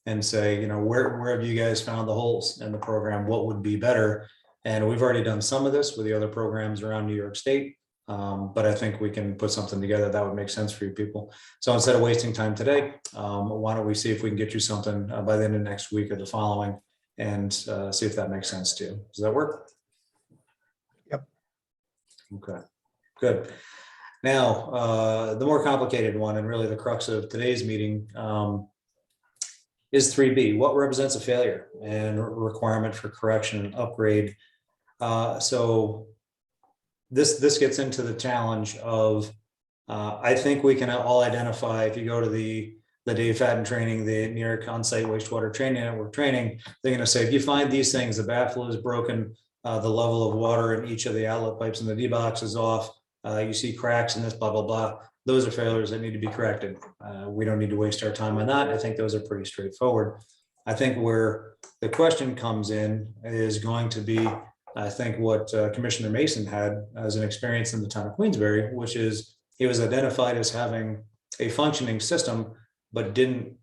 and say, where have you guys found the holes in the program? What would be better? And we've already done some of this with the other programs around New York State. But I think we can put something together that would make sense for you people. So instead of wasting time today, why don't we see if we can get you something by the end of next week or the following and see if that makes sense too. Does that work? Yep. Okay, good. Now, the more complicated one and really the crux of today's meeting is 3B. What represents a failure and requirement for correction and upgrade? So this gets into the challenge of, I think we can all identify, if you go to the Dave Hatton training, the New York on-site wastewater training network training, they're going to say, if you find these things, the backflow is broken, the level of water in each of the outlet pipes in the D-box is off, you see cracks in this, blah, blah, blah. Those are failures that need to be corrected. We don't need to waste our time on that. I think those are pretty straightforward. I think where the question comes in is going to be, I think what Commissioner Mason had as an experience in the town of Queensbury, which is he was identified as having a functioning system, but didn't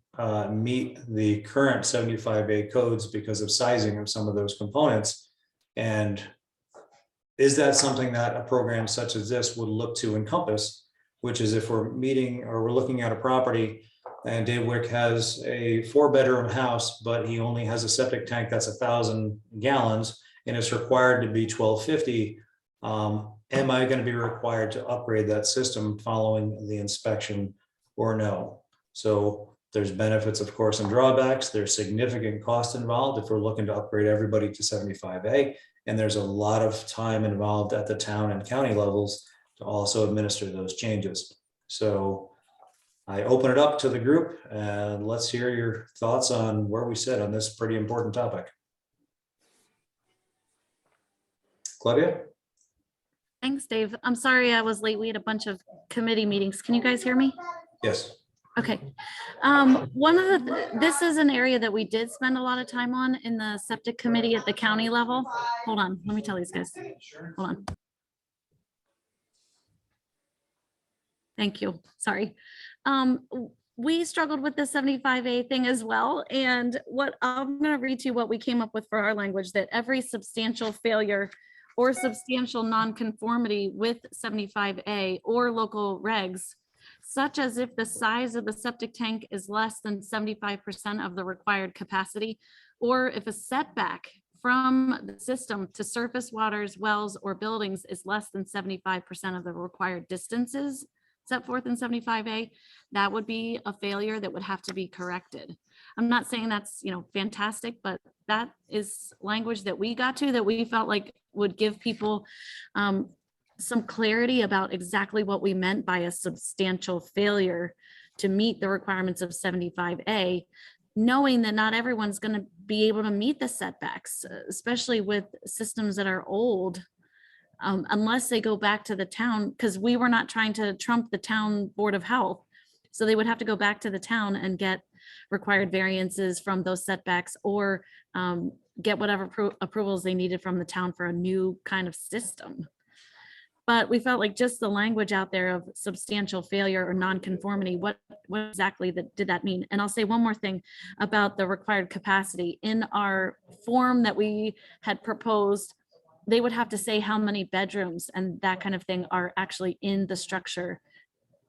meet the current 75A codes because of sizing of some of those components. And is that something that a program such as this would look to encompass, which is if we're meeting or we're looking at a property and Dave Wick has a 4-bedroom house, but he only has a septic tank that's 1,000 gallons and it's required to be 1,250. Am I going to be required to upgrade that system following the inspection or no? So there's benefits, of course, and drawbacks. There's significant cost involved if we're looking to upgrade everybody to 75A. And there's a lot of time involved at the town and county levels to also administer those changes. So I open it up to the group and let's hear your thoughts on where we sit on this pretty important topic. Claudia? Thanks, Dave. I'm sorry I was late. We had a bunch of committee meetings. Can you guys hear me? Yes. Okay. This is an area that we did spend a lot of time on in the septic committee at the county level. Hold on, let me tell these guys. Hold on. Thank you. Sorry. We struggled with the 75A thing as well. And what I'm going to read to you what we came up with for our language, that every substantial failure or substantial nonconformity with 75A or local regs, such as if the size of the septic tank is less than 75% of the required capacity, or if a setback from the system to surface waters, wells, or buildings is less than 75% of the required distances set forth in 75A, that would be a failure that would have to be corrected. I'm not saying that's, fantastic, but that is language that we got to that we felt like would give people some clarity about exactly what we meant by a substantial failure to meet the requirements of 75A, knowing that not everyone's going to be able to meet the setbacks, especially with systems that are old, unless they go back to the town, because we were not trying to trump the town Board of Health. So they would have to go back to the town and get required variances from those setbacks, or get whatever approvals they needed from the town for a new kind of system. But we felt like just the language out there of substantial failure or nonconformity, what exactly did that mean? And I'll say one more thing about the required capacity. In our form that we had proposed, they would have to say how many bedrooms and that kind of thing are actually in the structure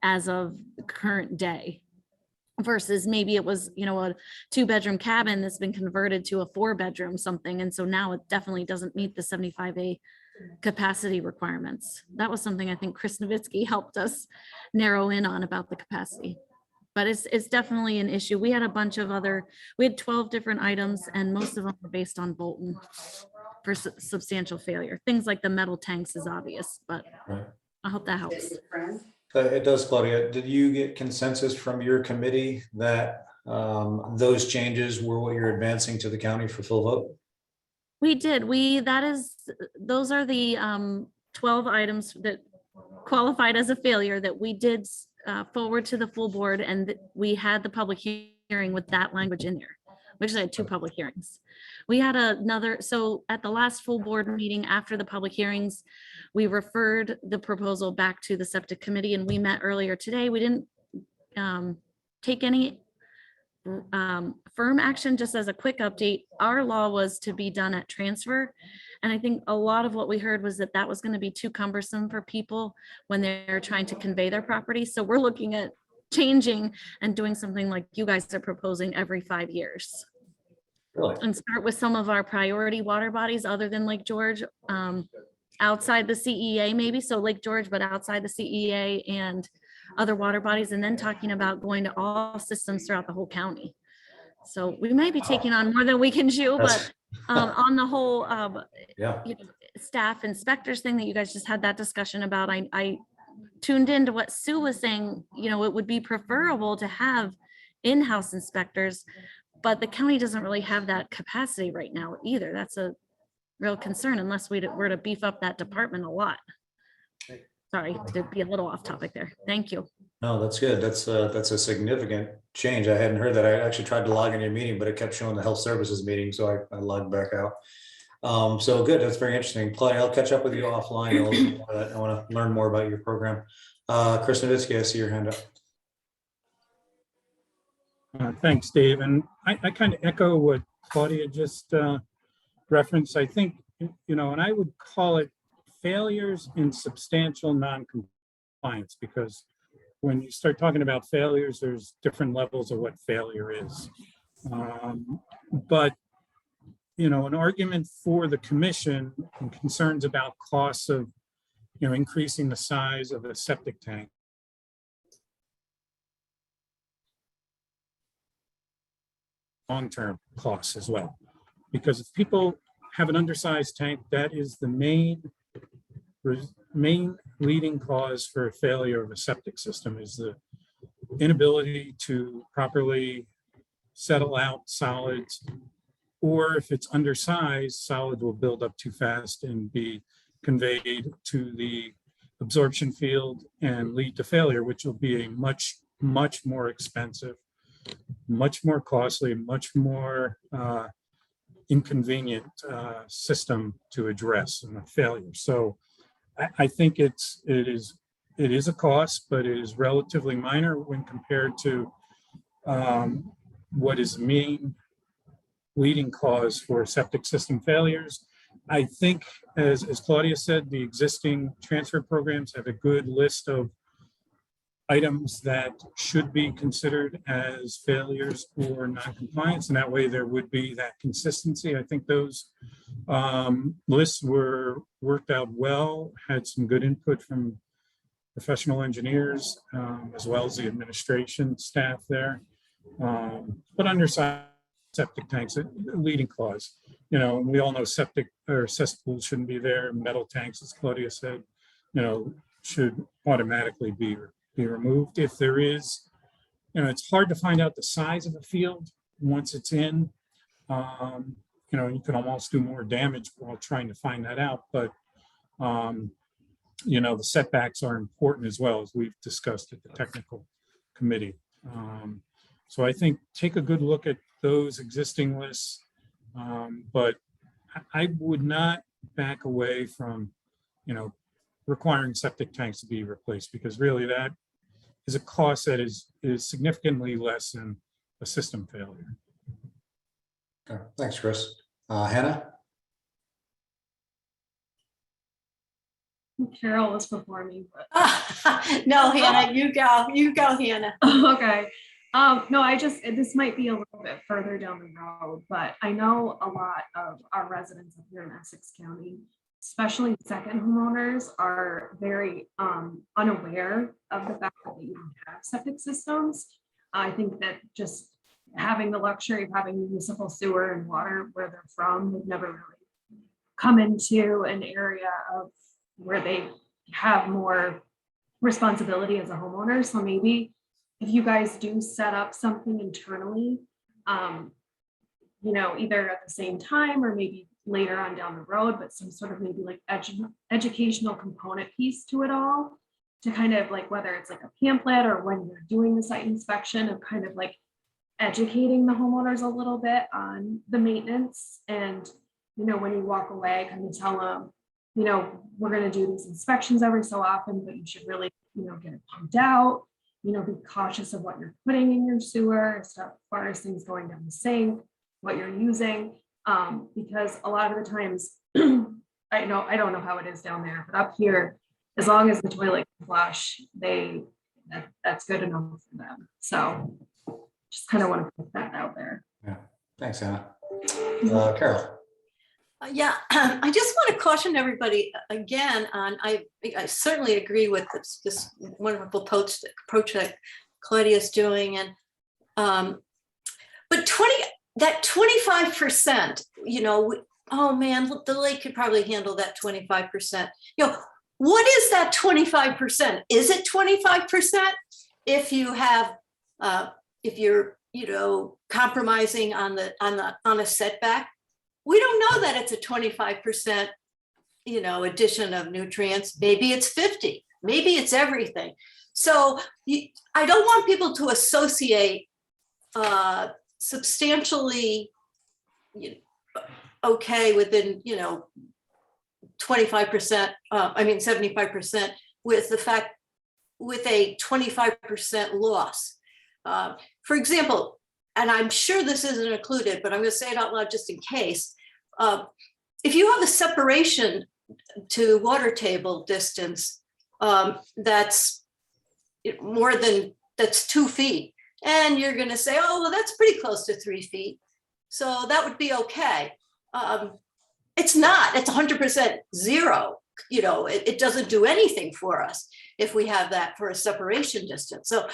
as of the current day, versus maybe it was, a 2-bedroom cabin that's been converted to a 4-bedroom something. And so now it definitely doesn't meet the 75A capacity requirements. That was something I think Chris Nowitzki helped us narrow in on about the capacity. But it's definitely an issue. We had a bunch of we had 12 different items, and most of them were based on Bolton for substantial failure. Things like the metal tanks is obvious, but Right. I hope that helps. It does, Claudia. Did you get consensus from your committee that those changes were what you're advancing to the county for full vote? We did. Those are the 12 items that qualified as a failure that we did forward to the full board, and we had the public hearing with that language in there. We actually had 2 public hearings. We had so at the last full board meeting after the public hearings, we referred the proposal back to the septic committee, and we met earlier today. We didn't take any firm action. Just as a quick update, our law was to be done at transfer. And I think a lot of what we heard was that was going to be too cumbersome for people when they're trying to convey their property. So we're looking at changing and doing something like you guys are proposing every 5 years. Really? And start with some of our priority water bodies other than Lake George, outside the CEA maybe. So Lake George, but outside the CEA and other water bodies, and then talking about going to all systems throughout the whole county. So we might be taking on more than we can chew, but on the whole, staff inspectors thing that you guys just had that discussion about, I tuned into what Sue was saying. It would be preferable to have in-house inspectors, but the county doesn't really have that capacity right now either. That's a real concern unless we were to beef up that department a lot. Sorry to be a little off topic there. Thank you. No, that's good. That's a significant change. I hadn't heard that. I actually tried to log in your meeting, but it kept showing the health services meeting, so I logged back out. So good. That's very interesting. Claudia, I'll catch up with you offline. I want to learn more about your program. Chris Nowitzki, I see your hand up. Thanks, Dave. And I kind of echo what Claudia just referenced. I think and I would call it failures in substantial non-compliance, because when you start talking about failures, there's different levels of what failure is. But, an argument for the commission and concerns about costs of, increasing the size of a septic tank. Long-term costs as well, because if people have an undersized tank, that is the main leading cause for failure of a septic system, is the inability to properly settle out solids, or if it's undersized, solids will build up too fast and be conveyed to the absorption field and lead to failure, which will be a much, much more expensive, much more costly, much more inconvenient system to address and a failure. So I think it is a cost, but it is relatively minor when compared to what is the main leading cause for septic system failures. I think, as Claudia said, the existing transfer programs have a good list of items that should be considered as failures or non-compliance, and that way there would be that consistency. I think those lists were worked out well, had some good input from professional engineers, as well as the administration staff there. But undersized septic tanks, a leading cause. We all know septic or cesspools shouldn't be there. Metal tanks, as Claudia said, should automatically be removed. If there is, it's hard to find out the size of a field once it's in. You can almost do more damage while trying to find that out. But, the setbacks are important as well, as we've discussed at the technical committee. So I think take a good look at those existing lists, but I would not back away from, requiring septic tanks to be replaced, because really that is a cost that is significantly less than a system failure. Okay, thanks, Chris. Hannah? Carol was before me, but No, Hannah, you go, Hannah. okay. No, this might be a little bit further down the road, but I know a lot of our residents up here in Essex County, especially second homeowners, are very unaware of the fact that they even have septic systems. I think that just having the luxury of having municipal sewer and water where they're from, they've never really come into an area of where they have more responsibility as a homeowner. So maybe if you guys do set up something internally, either at the same time or maybe later on down the road, but some sort of maybe like educational component piece to it all, to kind of like, whether it's like a pamphlet or when you're doing the site inspection, of kind of like educating the homeowners a little bit on the maintenance. And, when you walk away, kind of tell them, we're going to do these inspections every so often, but you should really, get it pumped out. Be cautious of what you're putting in your sewer, as far as things going down the sink, what you're using, because a lot of the times, I don't know how it is down there, but up here, as long as the toilet can flush, that's good enough for them. So just kind of want to put that out there. Yeah, thanks, Hannah. Carol? Yeah, I just want to caution everybody again on, I certainly agree with this wonderful approach that Claudia is doing. And, but that 25%, oh man, the lake could probably handle that 25%. What is that 25%? Is it 25% if you have, if you're, compromising on a setback? We don't know that it's a 25%, addition of nutrients. Maybe it's 50, maybe it's everything. So I don't want people to associate substantially okay within, 25%, 75% with the fact, with a 25% loss. For example, and I'm sure this isn't included, but I'm going to say it out loud just in case. if you have a separation to water table distance that's more than, that's 2 feet, and you're going to say, oh, well, that's pretty close to 3 feet, so that would be okay. It's not, it's 100% zero. You know, it doesn't do anything for us if we have that for a separation distance. So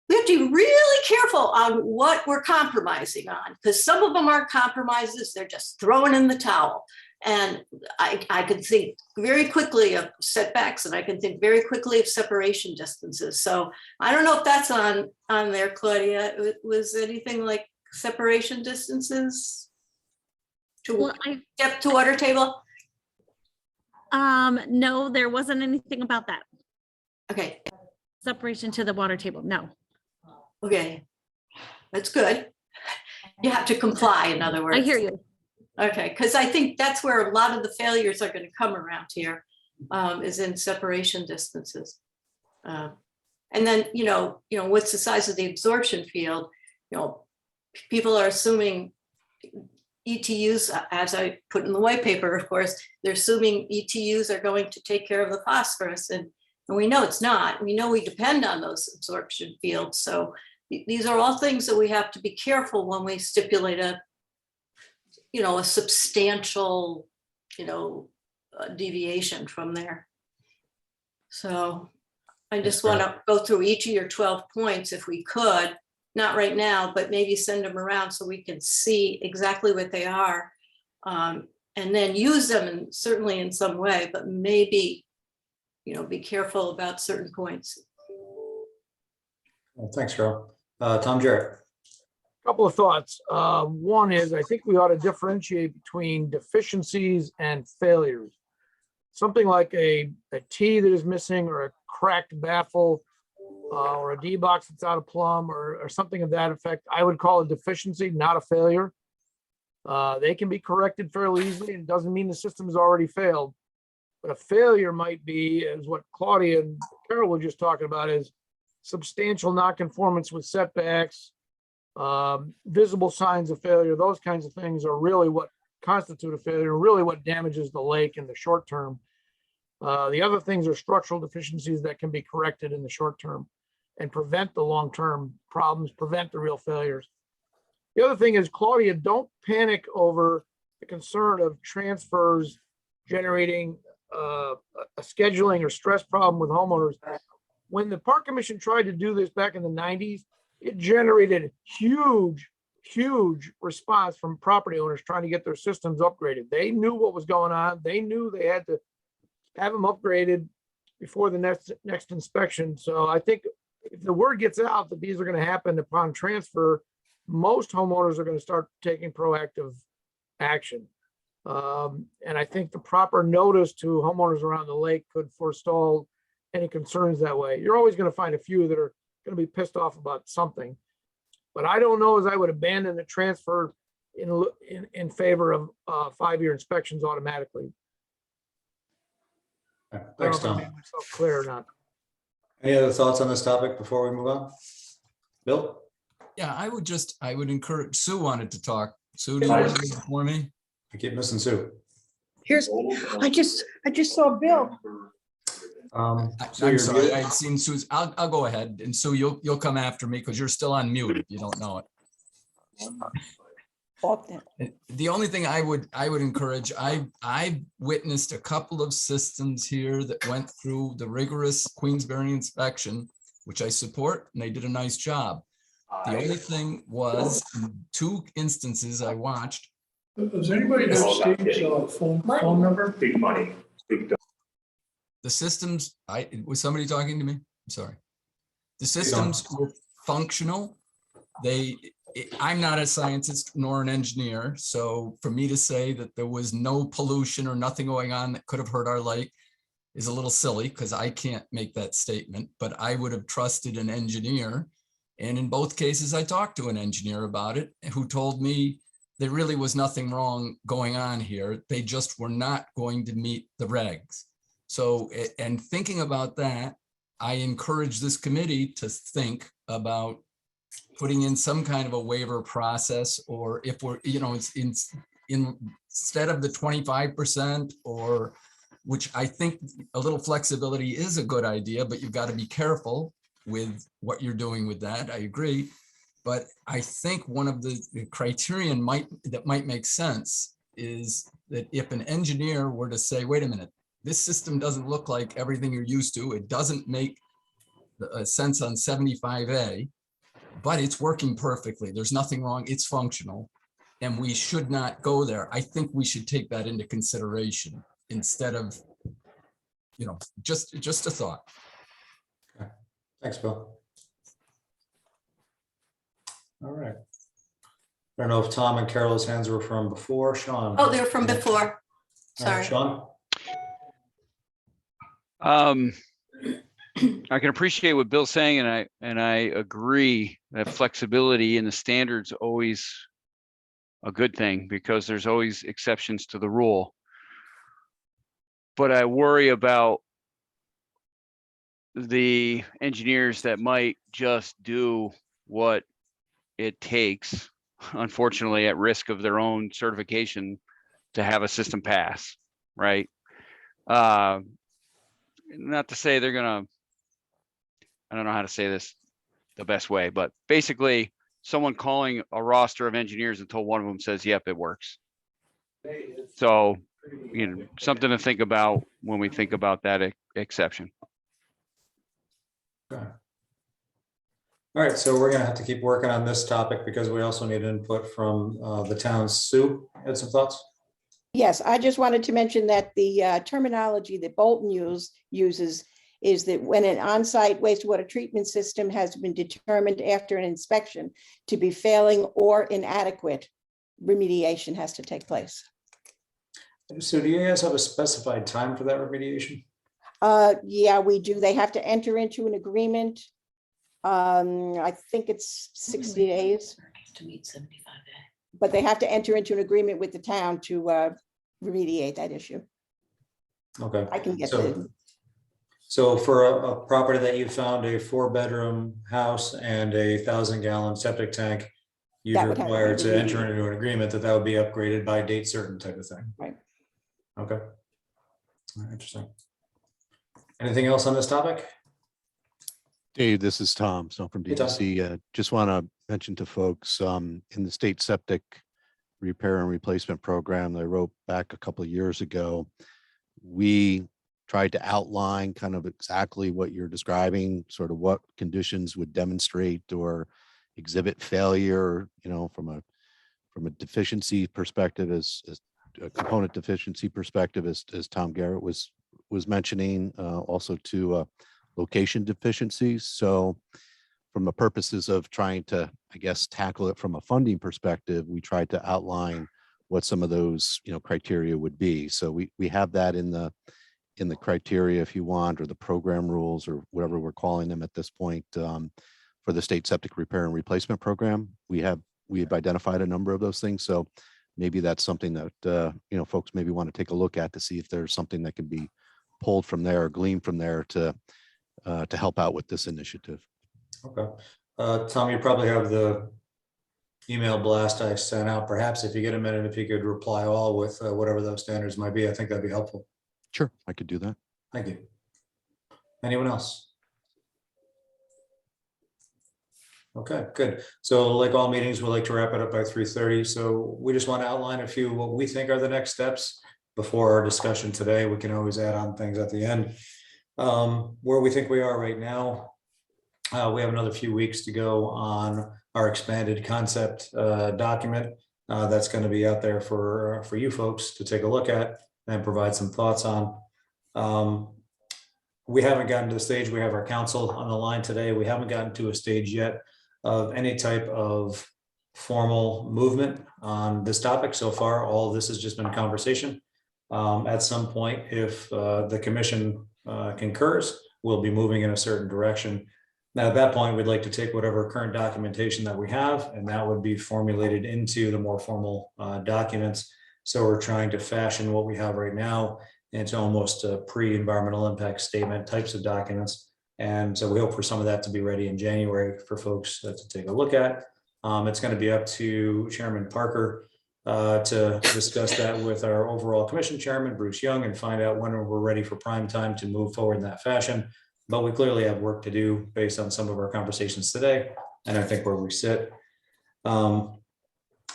we have to be really careful on what we're compromising on, because some of them aren't compromises, they're just throwing in the towel. And I can think very quickly of setbacks, and I can think very quickly of separation distances. So I don't know if that's on there, Claudia. Was anything like separation distances to depth to water table? No, there wasn't anything about that. Okay. Separation to the water table, no. Okay, that's good. You have to comply, in other words. I hear you. Okay, because I think that's where a lot of the failures are going to come around here, is in separation distances. And then, you know, what's the size of the absorption field? You know, people are assuming ETUs, as I put in the white paper, of course, they're assuming ETUs are going to take care of the phosphorus, and we know it's not. We know we depend on those absorption fields. So these are all things that we have to be careful when we stipulate a substantial, deviation from there. So I just want to go through each of your 12 points if we could, not right now, but maybe send them around so we can see exactly what they are, and then use them certainly in some way, but maybe, be careful about certain points. Well, thanks, Carol. Tom Jarrett. Couple of thoughts. One is, I think we ought to differentiate between deficiencies and failures. Something like a T that is missing, or a cracked baffle, or a D box that's out of plumb, or something of that effect, I would call a deficiency, not a failure. They can be corrected fairly easily, and it doesn't mean the system has already failed. But a failure might be, as what Claudia and Carol were just talking about, is substantial nonconformance with setbacks, visible signs of failure. Those kinds of things are really what constitute a failure, really what damages the lake in the short term. The other things are structural deficiencies that can be corrected in the short term and prevent the long-term problems, prevent the real failures. The other thing is, Claudia, don't panic over the concern of transfers generating a scheduling or stress problem with homeowners. When the Park Commission tried to do this back in the 90s, it generated huge response from property owners trying to get their systems upgraded. They knew what was going on. They knew they had to have them upgraded before the next inspection. So I think if the word gets out that these are going to happen upon transfer, most homeowners are going to start taking proactive action. And I think the proper notice to homeowners around the lake could forestall any concerns that way. You're always going to find a few that are going to be pissed off about something, but I don't know as I would abandon the transfer in favor of 5-year inspections automatically. Thanks, I don't know if I Tom. made myself clear or not. Any other thoughts on this topic before we move on? Bill? Yeah, I would encourage, Sue wanted to talk. Sue, do you want to read for me? I keep missing Sue. I just saw Bill. Sue, I'm you're sorry, muted. I've seen Sue's. I'll go ahead, and Sue, you'll come after me because you're still on mute if you don't know it. The only thing I would encourage, I witnessed a couple of systems here that went through the rigorous Queensberry inspection, which I support, and they did a nice job. The only thing was, in 2 instances I watched. Does anybody know Steve's phone number? Big money. The systems, was somebody talking to me? I'm sorry. The systems were functional. I'm not a scientist nor an engineer. So for me to say that there was no pollution or nothing going on that could have hurt our lake is a little silly, because I can't make that statement, but I would have trusted an engineer. And in both cases, I talked to an engineer about it, who told me there really was nothing wrong going on here. They just were not going to meet the regs. So, and thinking about that, I encourage this committee to think about putting in some kind of a waiver process, or if we're, instead of the 25%, or which I think a little flexibility is a good idea, but you've got to be careful with what you're doing with that. I agree. But I think one of the criterion that might make sense is that if an engineer were to say, wait a minute, this system doesn't look like everything you're used to. It doesn't make sense on 75A, but it's working perfectly. There's nothing wrong. It's functional. And we should not go there. I think we should take that into consideration instead of, just a thought. Okay. Thanks, Bill. All right. I don't know if Tom and Carol's hands were from before. Sean? Oh, they're from before. All right, Sorry. Sean? I can appreciate what Bill's saying, and I agree that flexibility in the standards always a good thing because there's always exceptions to the rule. But I worry about the engineers that might just do what it takes, unfortunately, at risk of their own certification to have a system pass, right? Not to say they're gonna, I don't know how to say this the best way, but basically someone calling a roster of engineers until one of them says, yep, it works. So, something to think about when we think about that exception. Okay. All right, so we're gonna have to keep working on this topic because we also need input from the town. Sue, had some thoughts? Yes, I just wanted to mention that the terminology that Bolton uses is that when an on-site wastewater treatment system has been determined after an inspection to be failing or inadequate, remediation has to take place. So do you guys have a specified time for that remediation? Yeah, we do. They have to enter into an agreement. I think it's 60 days. To meet 75A. But they have to enter into an agreement with the town to remediate that issue. Okay. I can get So for a property that you found a 4-bedroom house and a 1,000-gallon septic tank, you'd require to enter into an agreement that would be upgraded by date certain type of thing. Right. Okay. All right, interesting. Anything else on this topic? Dave, this is Tom. So from Hey, Tom. DEC, just want to mention to folks in the state septic repair and replacement program that I wrote back a couple of years ago, we tried to outline kind of exactly what you're describing, sort of what conditions would demonstrate or exhibit failure, from a deficiency perspective, as a component deficiency perspective, as Tom Garrett was mentioning, also to location deficiencies. So from the purposes of trying to, I guess, tackle it from a funding perspective, we tried to outline what some of those, criteria would be. So we have that in the criteria, if you want, or the program rules, or whatever we're calling them at this point, for the state septic repair and replacement program. We've identified a number of those things. So maybe that's something that, folks maybe want to take a look at to see if there's something that can be pulled from there or gleaned from there to help out with this initiative. Okay. Tom, you probably have the email blast I sent out. Perhaps if you get a minute, if you could reply all with whatever those standards might be, I think that'd be helpful. Sure, I could do that. Thank you. Anyone else? Okay, good. So like all meetings, we like to wrap it up by 3:30. So we just want to outline a few what we think are the next steps before our discussion today. We can always add on things at the end. Where we think we are right now, we have another few weeks to go on our expanded concept document that's going to be out there for you folks to take a look at and provide some thoughts on. We haven't gotten to the stage. We have our counsel on the line today. We haven't gotten to a stage yet of any type of formal movement on this topic so far. All of this has just been conversation. At some point, if the commission concurs, we'll be moving in a certain direction. Now, at that point, we'd like to take whatever current documentation that we have, and that would be formulated into the more formal documents. So we're trying to fashion what we have right now into almost a pre-environmental impact statement types of documents. And so we hope for some of that to be ready in January for folks to take a look at. It's going to be up to Chairman Parker to discuss that with our overall commission chairman, Bruce Young, and find out when we're ready for prime time to move forward in that fashion. But we clearly have work to do based on some of our conversations today, and I think where we sit.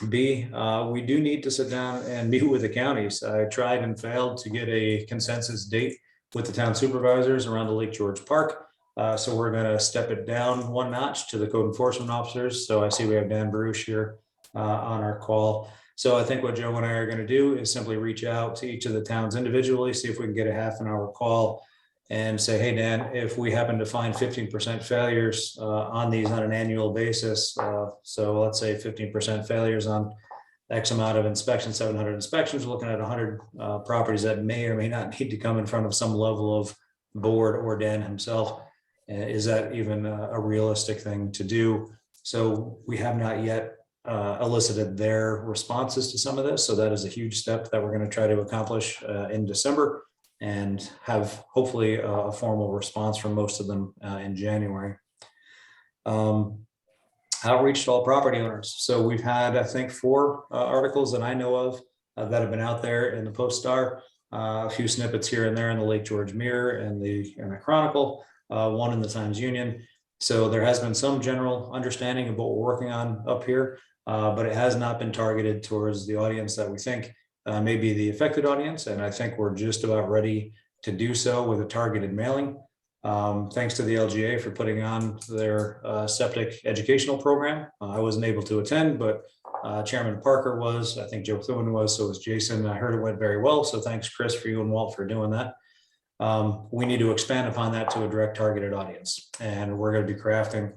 B, we do need to sit down and meet with the counties. I tried and failed to get a consensus date with the town supervisors around the Lake George Park. So we're going to step it down one notch to the code enforcement officers. So I see we have Dan Baruch here on our call. So I think what Joe and I are going to do is simply reach out to each of the towns individually, see if we can get a half-an-hour call and say, hey, Dan, if we happen to find 15% failures on these on an annual basis, so let's say 15% failures on X amount of inspections, 700 inspections, we're looking at 100 properties that may or may not need to come in front of some level of board or Dan himself. Is that even a realistic thing to do? So we have not yet elicited their responses to some of this. So that is a huge step that we're going to try to accomplish in December, and have hopefully a formal response from most of them in January. Outreach to all property owners. So we've had, I think, 4 articles that I know of that have been out there in the Post-Star, a few snippets here and there in the Lake George Mirror and the Chronicle, one in the Times Union. So there has been some general understanding of what we're working on up here, but it has not been targeted towards the audience that we think may be the affected audience. And I think we're just about ready to do so with a targeted mailing. Thanks to the LGA for putting on their septic educational program. I wasn't able to attend, but Chairman Parker was, I think Joe Thune was, so was Jason. I heard it went very well. So thanks, Chris, for you and Walt for doing that. We need to expand upon that to a direct targeted audience. And we're going to be crafting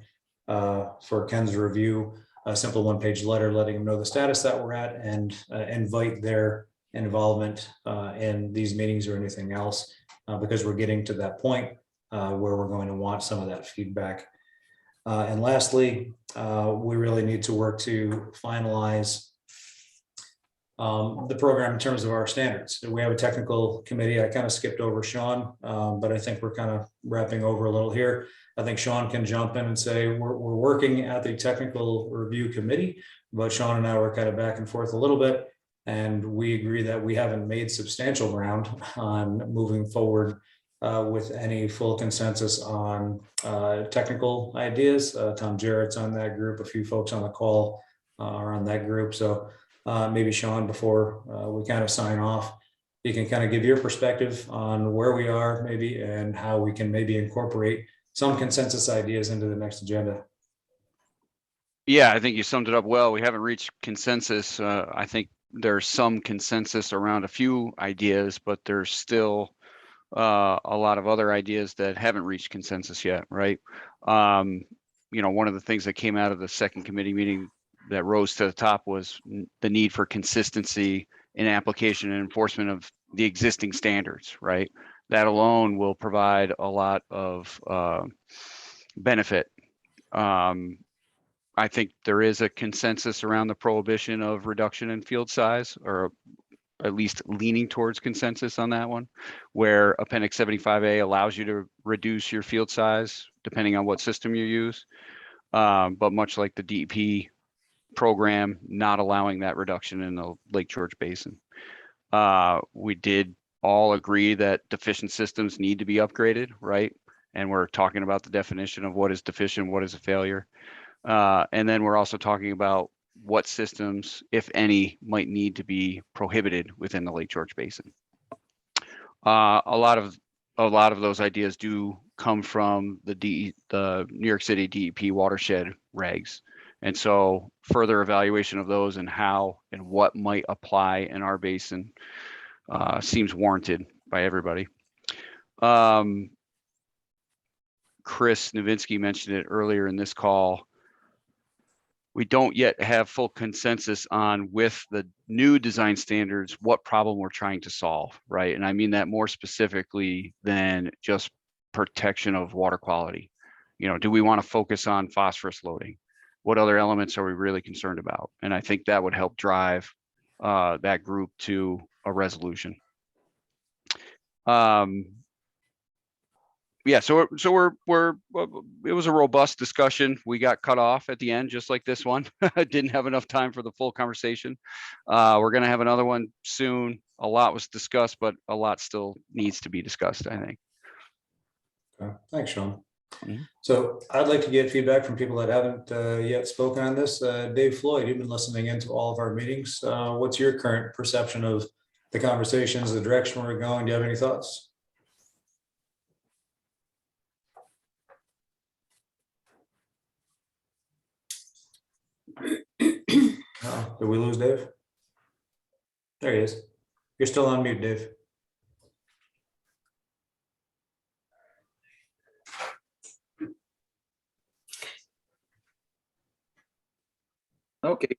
for Ken's review a simple one-page letter letting them know the status that we're at, and invite their involvement in these meetings or anything else, because we're getting to that point where we're going to want some of that feedback. And lastly, we really need to work to finalize the program in terms of our standards. We have a technical committee. I kind of skipped over Sean, but I think we're kind of wrapping over a little here. I think Sean can jump in and say we're working at the technical review committee, but Sean and I were kind of back and forth a little bit, and we agree that we haven't made substantial ground on moving forward with any full consensus on technical ideas. Tom Jarrett's on that group. A few folks on the call are on that group. So maybe Sean, before we kind of sign off, you can kind of give your perspective on where we are maybe, and how we can maybe incorporate some consensus ideas into the next agenda. Yeah, I think you summed it up well. We haven't reached consensus. I think there's some consensus around a few ideas, but there's still a lot of other ideas that haven't reached consensus yet, right? You know, one of the things that came out of the second committee meeting that rose to the top was the need for consistency in application and enforcement of the existing standards, right? That alone will provide a lot of benefit. I think there is a consensus around the prohibition of reduction in field size, or at least leaning towards consensus on that one, where Appendix 75A allows you to reduce your field size depending on what system you use. But much like the DEP program, not allowing that reduction in the Lake George Basin. We did all agree that deficient systems need to be upgraded, right? And we're talking about the definition of what is deficient, what is a failure. And then we're also talking about what systems, if any, might need to be prohibited within the Lake George Basin. A lot of those ideas do come from the New York City DEP watershed regs. And so further evaluation of those and how and what might apply in our basin seems warranted by everybody. Chris Nowinski mentioned it earlier in this call. We don't yet have full consensus on, with the new design standards, what problem we're trying to solve, right? And I mean that more specifically than just protection of water quality. You know, do we want to focus on phosphorus loading? What other elements are we really concerned about? And I think that would help drive that group to a resolution. yeah, so it was a robust discussion. We got cut off at the end, just like this one. Didn't have enough time for the full conversation. We're gonna have another one soon. A lot was discussed, but a lot still needs to be discussed, I think. Okay, thanks, Sean. Mhm. So I'd like to get feedback from people that haven't yet spoken on this. Dave Floyd, you've been listening into all of our meetings. What's your current perception of the conversations, the direction we're going? Do you have any thoughts? Oh, did we lose Dave? There he is. You're still on mute, Dave. Okay,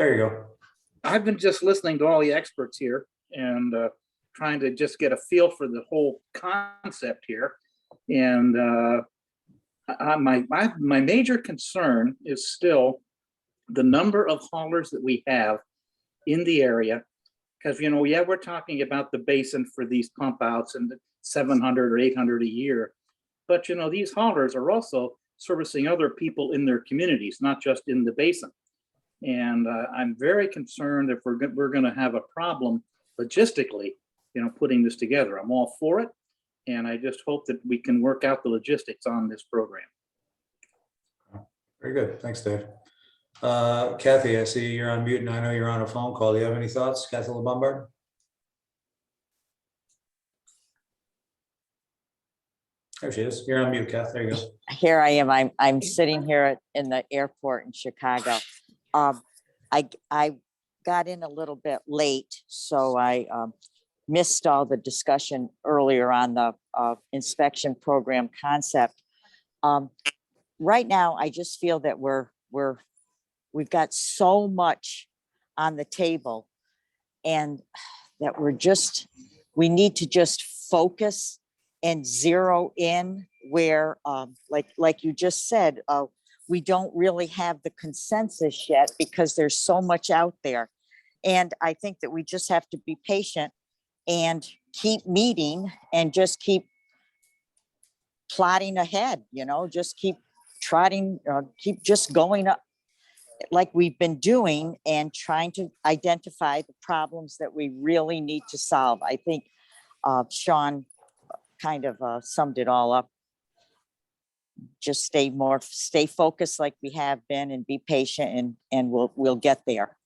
There you go. I've been just listening to all the experts here and trying to just get a feel for the whole concept here. And my major concern is still the number of haulers that we have in the area. Because, you know, yeah, we're talking about the basin for these pump outs and 700 or 800 a year. But, you know, these haulers are also servicing other people in their communities, not just in the basin. And I'm very concerned if we're going to have a problem logistically, you know, putting this together. I'm all for it. And I just hope that we can work out the logistics on this program. Very good. Thanks, Dave. Kathy, I see you're on mute and I know you're on a phone call. Do you have any thoughts, Kathy LeBombard? There she is. You're on mute, Kath. There you go. Here I am. I'm sitting here in the airport in Chicago. I got in a little bit late, so I missed all the discussion earlier on the inspection program concept. Right now, I just feel that we've got so much on the table, and that we need to just focus and zero in where, like you just said, we don't really have the consensus yet because there's so much out there. And I think that we just have to be patient and keep meeting and just keep plotting ahead, you know, just keep trotting, keep just going up like we've been doing and trying to identify the problems that we really need to solve. I think Sean kind of summed it all up. Just stay focused like we have been and be patient and we'll get there.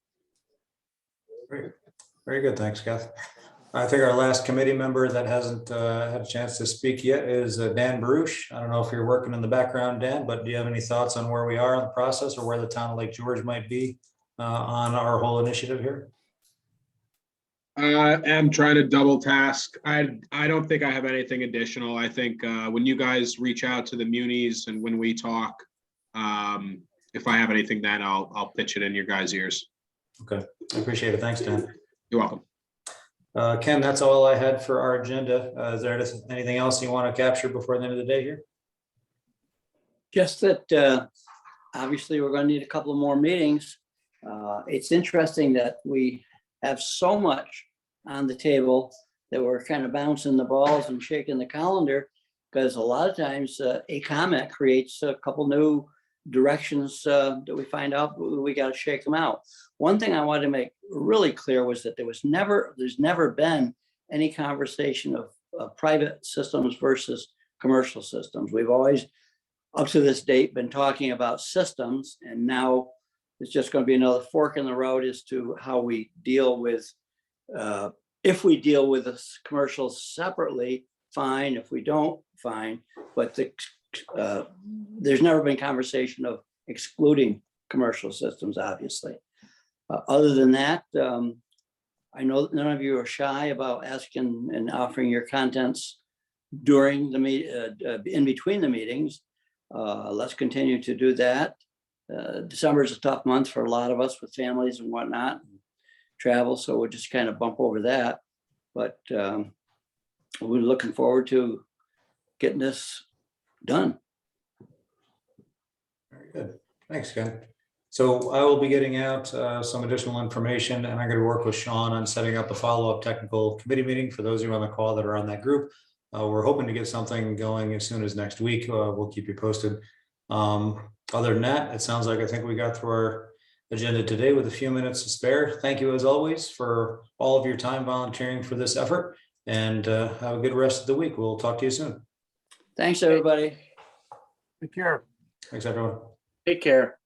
Great. Very good. Thanks, Kath. I think our last committee member that hasn't had a chance to speak yet is Dan Baruch. I don't know if you're working in the background, Dan, but do you have any thoughts on where we are in the process or where the town of Lake George might be on our whole initiative here? I am trying to double task. I don't think I have anything additional. I think when you guys reach out to the munis and when we talk, if I have anything, then I'll pitch it in your guys' ears. Okay, I appreciate it. Thanks, Dan. You're welcome. Ken, that's all I had for our agenda. Is there anything else you want to capture before the end of the day here? Just that obviously we're going to need a couple of more meetings. It's interesting that we have so much on the table that we're kind of bouncing the balls and shaking the calendar, because a lot of times a comment creates a couple new directions that we find out we got to shake them out. One thing I wanted to make really clear was that there's never been any conversation of private systems versus commercial systems. We've always, up to this date, been talking about systems, and now it's just going to be another fork in the road as to how we deal with, if we deal with the commercials separately, fine. If we don't, fine. But there's never been conversation of excluding commercial systems, obviously. Other than that, I know none of you are shy about asking and offering your contents during the in between the meetings. Let's continue to do that. December is a tough month for a lot of us with families and whatnot, travel, so we'll just kind of bump over that. But we're looking forward to getting this done. Very good. Thanks, Ken. So I will be getting out some additional information, and I'm going to work with Sean on setting up a follow-up technical committee meeting for those of you on the call that are on that group. We're hoping to get something going as soon as next week. We'll keep you posted. Other than that, it sounds like I think we got through our agenda today with a few minutes to spare. Thank you as always for all of your time volunteering for this effort, and have a good rest of the week. We'll talk to you soon. Thanks, everybody. Take care. Thanks, everyone. Take care.